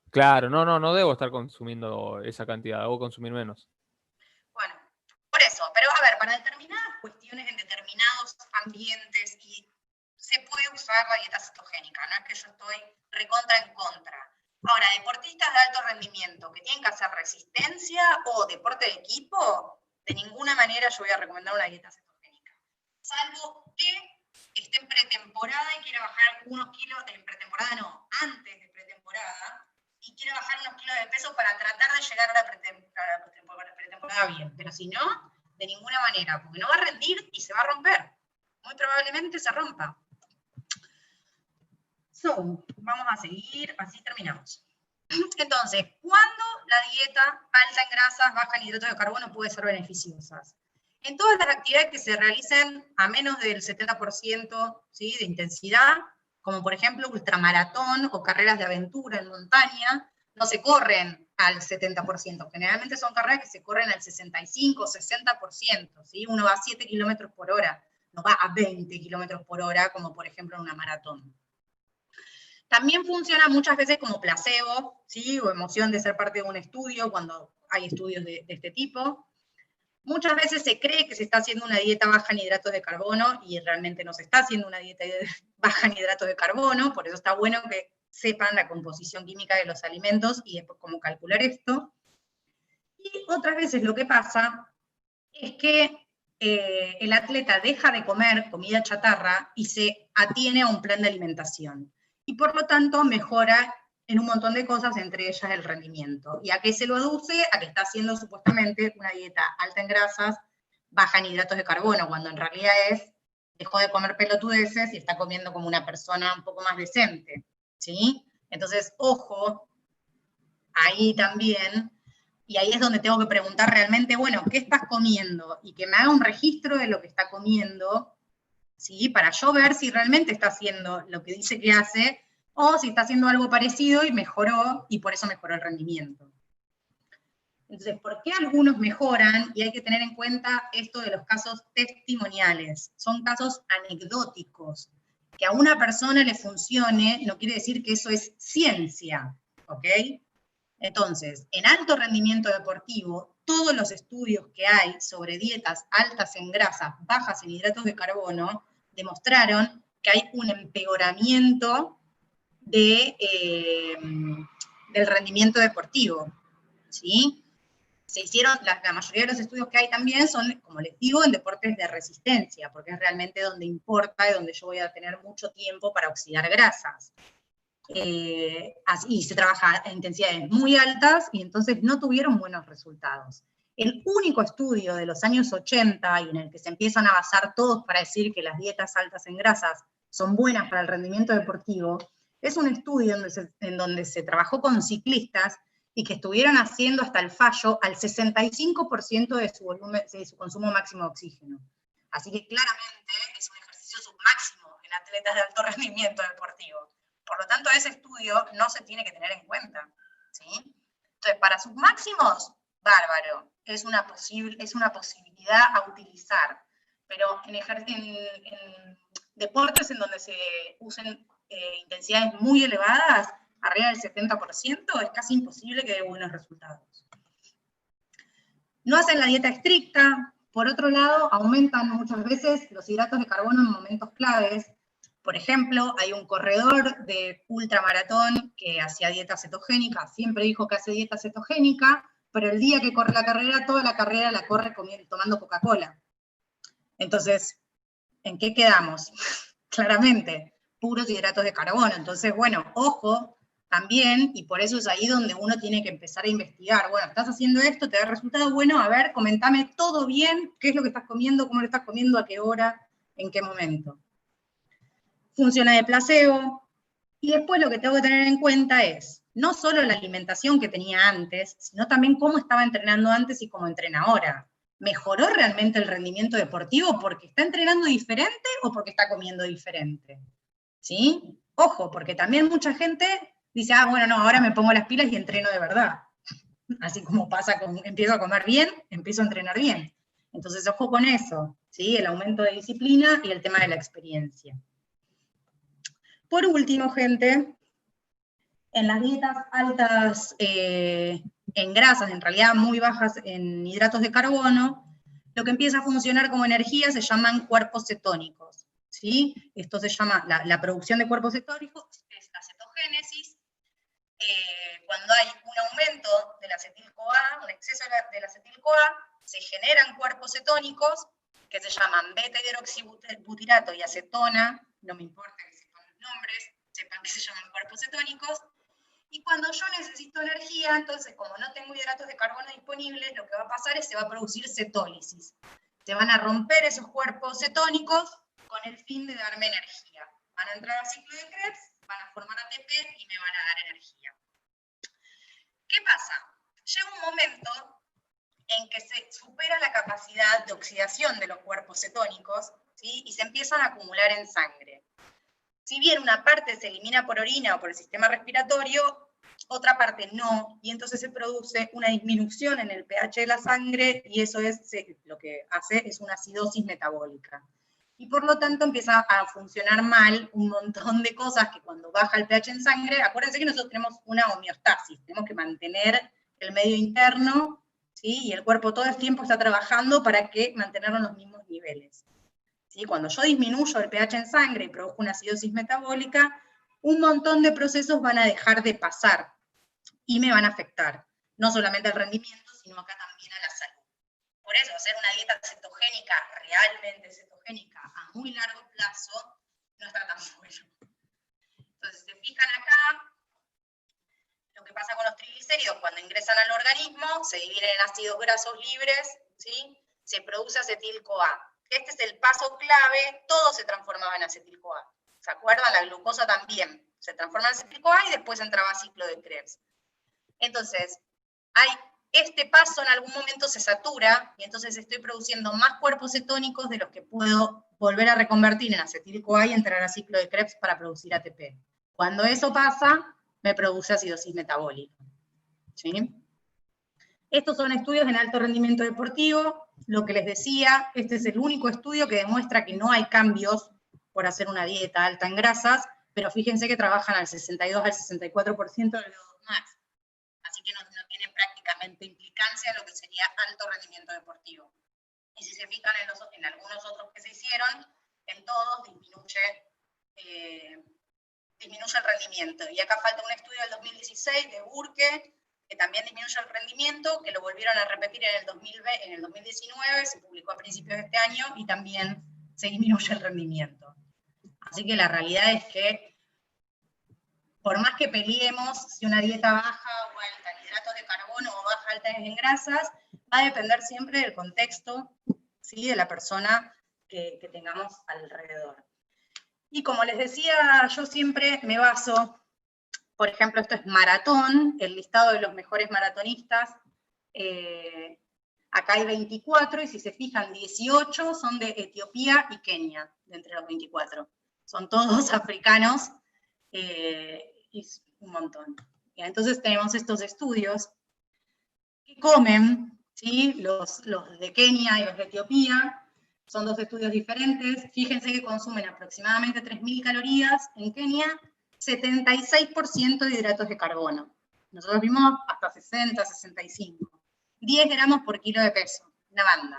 Claro, no debo estar consumiendo esa cantidad, debo consumir menos. Bueno, por eso, pero a ver, para determinadas cuestiones en determinados ambientes y se puede usar la dieta cetogénica, no es que yo estoy recontra en contra. Ahora, deportistas de alto rendimiento que tienen que hacer resistencia o deporte de equipo, de ninguna manera yo voy a recomendar una dieta cetogénica. Salvo que esté en pretemporada y quiera bajar unos kilos, en pretemporada no, antes de pretemporada, y quiero bajar unos kilos de peso para tratar de llegar a la pretemporada bien. Pero si no, de ninguna manera, porque no va a rendir y se va a romper. Muy probablemente se rompa. So, vamos a seguir, así terminamos. Entonces, ¿cuándo la dieta alta en grasas, baja en hidratos de carbono puede ser beneficiosa? En todas las actividades que se realicen a menos del 70%, ¿sí?, de intensidad, como por ejemplo ultramaratón o carreras de aventura en montaña, no se corren al 70%. Generalmente son carreras que se corren al 65 o 60%, ¿sí? Uno va a 7 kilómetros por hora, no va a 20 kilómetros por hora, como por ejemplo en una maratón. También funciona muchas veces como placebo, ¿sí?, o emoción de ser parte de un estudio, cuando hay estudios de este tipo. Muchas veces se cree que se está haciendo una dieta baja en hidratos de carbono y realmente no se está haciendo una dieta baja en hidratos de carbono, por eso está bueno que sepan la composición química de los alimentos y después cómo calcular esto. Y otras veces lo que pasa es que el atleta deja de comer comida chatarra y se atiene a un plan de alimentación. Y por lo tanto mejora en un montón de cosas, entre ellas el rendimiento. ¿Y a qué se lo aduce? A que está haciendo supuestamente una dieta alta en grasas, baja en hidratos de carbono, cuando en realidad dejó de comer pelotudeces y está comiendo como una persona un poco más decente, ¿sí? Entonces, ojo, ahí también, y ahí es donde tengo que preguntar realmente, bueno, ¿qué estás comiendo? Y que me haga un registro de lo que está comiendo, ¿sí?, para yo ver si realmente está haciendo lo que dice que hace, o si está haciendo algo parecido y mejoró, y por eso mejoró el rendimiento. Entonces, ¿por qué algunos mejoran? Y hay que tener en cuenta esto de los casos testimoniales. Son casos anecdóticos. Que a una persona le funcione no quiere decir que eso es ciencia, ¿ok? Entonces, en alto rendimiento deportivo, todos los estudios que hay sobre dietas altas en grasas, bajas en hidratos de carbono, demostraron que hay un empeoramiento del rendimiento deportivo, ¿sí? Se hicieron, la mayoría de los estudios que hay también son, como les digo, en deportes de resistencia, porque es realmente donde importa y donde yo voy a tener mucho tiempo para oxidar grasas. Y se trabaja a intensidades muy altas y entonces no tuvieron buenos resultados. El único estudio de los años 80 y en el que se empiezan a basar todos para decir que las dietas altas en grasas son buenas para el rendimiento deportivo, es un estudio en donde se trabajó con ciclistas y que estuvieron haciendo hasta el fallo al 65% de su volumen, de su consumo máximo de oxígeno. Así que claramente es un ejercicio submáximo en atletas de alto rendimiento deportivo. Por lo tanto, ese estudio no se tiene que tener en cuenta, ¿sí? Entonces, para submáximos, bárbaro, es una posibilidad a utilizar, pero en deportes en donde se usen intensidades muy elevadas, arriba del 70%, es casi imposible que dé buenos resultados. No hacen la dieta estricta, por otro lado, aumentan muchas veces los hidratos de carbono en momentos claves. Por ejemplo, hay un corredor de ultramaratón que hacía dieta cetogénica, siempre dijo que hace dieta cetogénica, pero el día que corre la carrera, toda la carrera la corre tomando Coca-Cola. Entonces, ¿en qué quedamos? Claramente, puros hidratos de carbono. Entonces, bueno, ojo también, y por eso es ahí donde uno tiene que empezar a investigar. Bueno, estás haciendo esto, te da resultado bueno, a ver, comentame todo bien, qué es lo que estás comiendo, cómo lo estás comiendo, a qué hora, en qué momento. Funciona de placebo, y después lo que tengo que tener en cuenta es, no solo la alimentación que tenía antes, sino también cómo estaba entrenando antes y cómo entrena ahora. ¿Mejoró realmente el rendimiento deportivo porque está entrenando diferente o porque está comiendo diferente? ¿Sí? Ojo, porque también mucha gente dice, ah, bueno, no, ahora me pongo las pilas y entreno de verdad. Así como pasa con, empiezo a comer bien, empiezo a entrenar bien. Entonces, ojo con eso, ¿sí? El aumento de disciplina y el tema de la experiencia. Por último, gente, en las dietas altas en grasas, en realidad muy bajas en hidratos de carbono, lo que empieza a funcionar como energía se llaman cuerpos cetónicos, ¿sí? Esto se llama, la producción de cuerpos cetónicos es la cetogénesis. Cuando hay un aumento del acetil-CoA, un exceso del acetil-CoA, se generan cuerpos cetónicos que se llaman beta-hidroxibutirato y acetona, no me importa que sepan los nombres, sepan que se llaman cuerpos cetónicos, y cuando yo necesito energía, entonces como no tengo hidratos de carbono disponibles, lo que va a pasar es que se va a producir cetólisis. Se van a romper esos cuerpos cetónicos con el fin de darme energía. Van a entrar al ciclo de Krebs, van a formar ATP y me van a dar energía. ¿Qué pasa? Llega un momento en que se supera la capacidad de oxidación de los cuerpos cetónicos, ¿sí? Y se empiezan a acumular en sangre. Si bien una parte se elimina por orina o por el sistema respiratorio, otra parte no, y entonces se produce una disminución en el pH de la sangre, y eso es lo que hace es una acidosis metabólica. Y por lo tanto empieza a funcionar mal un montón de cosas que cuando baja el pH en sangre, acuérdense que nosotros tenemos una homeostasis, tenemos que mantener el medio interno, ¿sí? Y el cuerpo todo el tiempo está trabajando para que mantenerlo en los mismos niveles. ¿Sí? Cuando yo disminuyo el pH en sangre y produzco una acidosis metabólica, un montón de procesos van a dejar de pasar y me van a afectar, no solamente al rendimiento, sino acá también a la salud. Por eso, hacer una dieta cetogénica, realmente cetogénica, a muy largo plazo, no está tan bueno. Entonces, si se fijan acá, lo que pasa con los triglicéridos, cuando ingresan al organismo, se dividen en ácidos grasos libres, ¿sí? Se produce acetil-CoA. Este es el paso clave, todo se transformaba en acetil-CoA. ¿Se acuerdan? La glucosa también se transforma en acetil-CoA y después entraba a ciclo de Krebs. Entonces, este paso en algún momento se satura y entonces estoy produciendo más cuerpos cetónicos de los que puedo volver a reconvertir en acetil-CoA y entrar a ciclo de Krebs para producir ATP. Cuando eso pasa, me produce acidosis metabólica. ¿Sí? Estos son estudios en alto rendimiento deportivo. Lo que les decía, este es el único estudio que demuestra que no hay cambios por hacer una dieta alta en grasas, pero fíjense que trabajan al 62 al 64% del VO2 max. Así que no tiene prácticamente implicancia en lo que sería alto rendimiento deportivo. Y si se fijan en algunos otros que se hicieron, en todos disminuye el rendimiento. Y acá falta un estudio del 2016 de Burke, que también disminuye el rendimiento, que lo volvieron a repetir en el 2019, se publicó a principios de este año, y también se disminuye el rendimiento. Así que la realidad es que, por más que peleemos si una dieta baja o alta en hidratos de carbono o baja alta en grasas, va a depender siempre del contexto, ¿sí? De la persona que tengamos alrededor. Y como les decía, yo siempre me baso, por ejemplo, esto es maratón, el listado de los mejores maratonistas. Acá hay 24, y si se fijan, 18 son de Etiopía y Kenia, de entre los 24. Son todos africanos, y un montón. Entonces tenemos estos estudios que comen, ¿sí? Los de Kenia y los de Etiopía, son dos estudios diferentes. Fíjense que consumen aproximadamente 3.000 calorías en Kenia, 76% de hidratos de carbono. Nosotros vimos hasta 60, 65. 10 gramos por kilo de peso, una banda.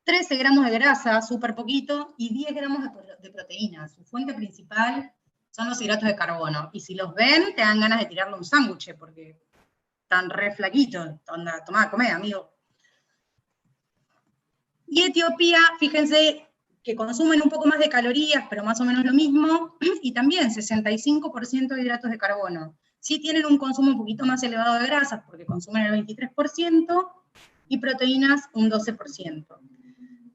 13 gramos de grasa, súper poquito, y 10 gramos de proteína. Su fuente principal son los hidratos de carbono. Y si los ven, te dan ganas de tirarle un sándwich, porque están re flaquitos. Onda, tomá, comé, amigo. Y Etiopía, fíjense que consumen un poco más de calorías, pero más o menos lo mismo, y también 65% de hidratos de carbono. Sí tienen un consumo un poquito más elevado de grasas, porque consumen el 23%, y proteínas un 12%.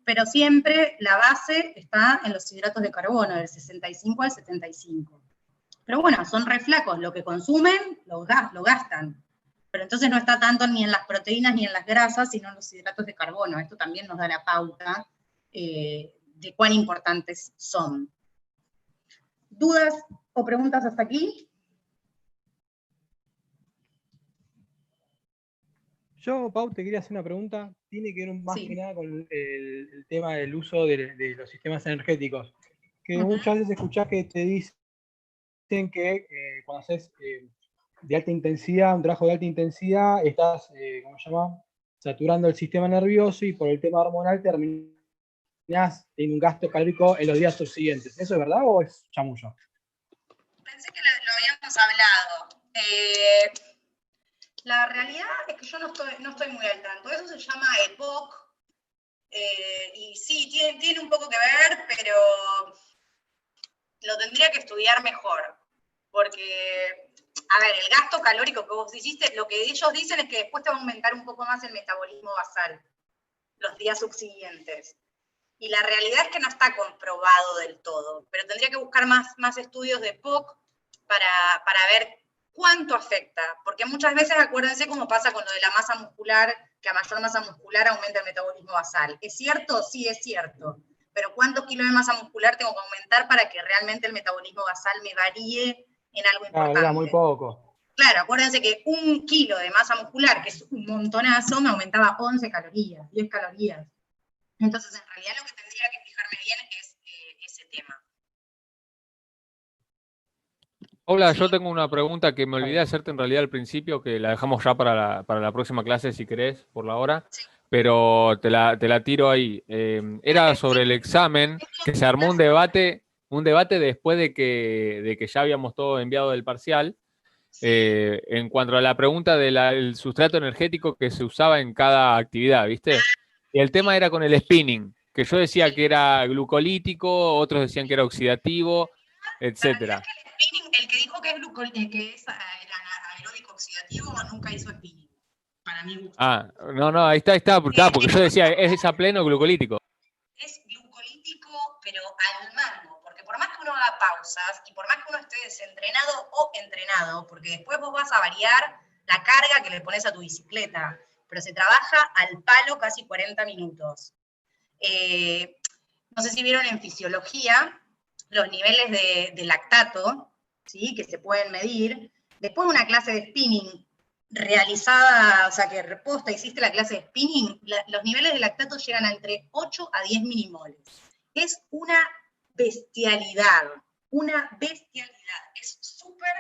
Pero siempre la base está en los hidratos de carbono, del 65 al 75. Pero bueno, son re flacos, lo que consumen lo gastan. Pero entonces no está tanto ni en las proteínas ni en las grasas, sino en los hidratos de carbono. Esto también nos da la pauta de cuán importantes son. ¿Dudas o preguntas hasta aquí? Yo, Pau, te quería hacer una pregunta. Tiene que ver más Sí. que nada con el tema del uso de los sistemas energéticos. Que Ujú. muchas veces escuchás que te dicen que cuando haces de alta intensidad, un trabajo de alta intensidad, estás, ¿cómo se llama? Saturando el sistema nervioso y por el tema hormonal terminás en un gasto calórico en los días subsiguientes. ¿Eso es verdad o es chamullo? Pensé que lo habíamos hablado. La realidad es que yo no estoy muy al tanto. Eso se llama EPOC. Y sí, tiene un poco que ver, pero lo tendría que estudiar mejor. Porque, a ver, el gasto calórico que vos hiciste, lo que ellos dicen es que después te va a aumentar un poco más el metabolismo basal los días subsiguientes. Y la realidad es que no está comprobado del todo, pero tendría que buscar más estudios de POC para ver cuánto afecta, porque muchas veces acuérdense cómo pasa con lo de la masa muscular, que a mayor masa muscular aumenta el metabolismo basal. ¿Es cierto? Sí, es cierto. Pero ¿cuántos kilos de masa muscular tengo que aumentar para que realmente el metabolismo basal me varíe en algo importante? Era muy poco. Claro, acuérdense que 1 kilo de masa muscular, que es un montonazo, me aumentaba 11 calorías, 10 calorías. Entonces, en realidad lo que tendría que fijarme bien es ese tema. Hola, ¿Sí? yo tengo una pregunta que me olvidé de hacerte en realidad al principio, que la dejamos ya para la próxima clase si querés, por la hora, Sí. pero te la tiro ahí. Era sobre el examen, que se armó un debate después de que ya habíamos todo enviado del parcial, en cuanto a la pregunta del sustrato energético que se usaba en cada actividad, ¿viste? Y el tema era con el spinning, que yo decía que era glucolítico, otros decían que era oxidativo, etcétera. El spinning, el que dijo que es anaeróbico oxidativo, nunca hizo spinning. Para mi gusto. Ah, no, ahí está, porque yo decía, ¿es a pleno glucolítico? Es glucolítico, pero al mango, porque por más que uno haga pausas y por más que uno esté desentrenado o entrenado, porque después vos vas a variar la carga que le pones a tu bicicleta, pero se trabaja al palo casi 40 minutos. No sé si vieron en fisiología los niveles de lactato, ¿sí? Que se pueden medir. Después de una clase de spinning realizada, o sea, que reposta, hiciste la clase de spinning, los niveles de lactato llegan a entre 8 a 10 milimoles. Es una bestialidad, Es súper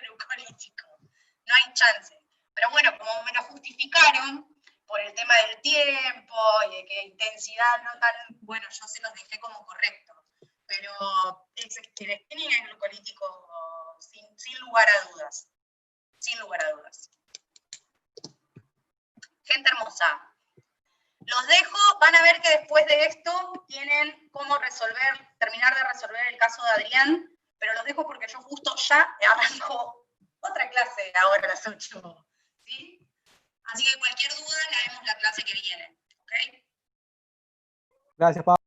glucolítico. No hay chance. Pero bueno, como me lo justificaron por el tema del tiempo y de que intensidad no tan, bueno, yo se los dejé como correcto. Pero el spinning es glucolítico sin lugar a dudas. Sin lugar a dudas. Gente hermosa, los dejo, van a ver que después de esto tienen cómo terminar de resolver el caso de Adrián, pero los dejo porque yo justo ya arranco otra clase ahora a las 8, ¿sí? Así que cualquier duda la vemos la clase que viene, ¿ok? Gracias, Pablo.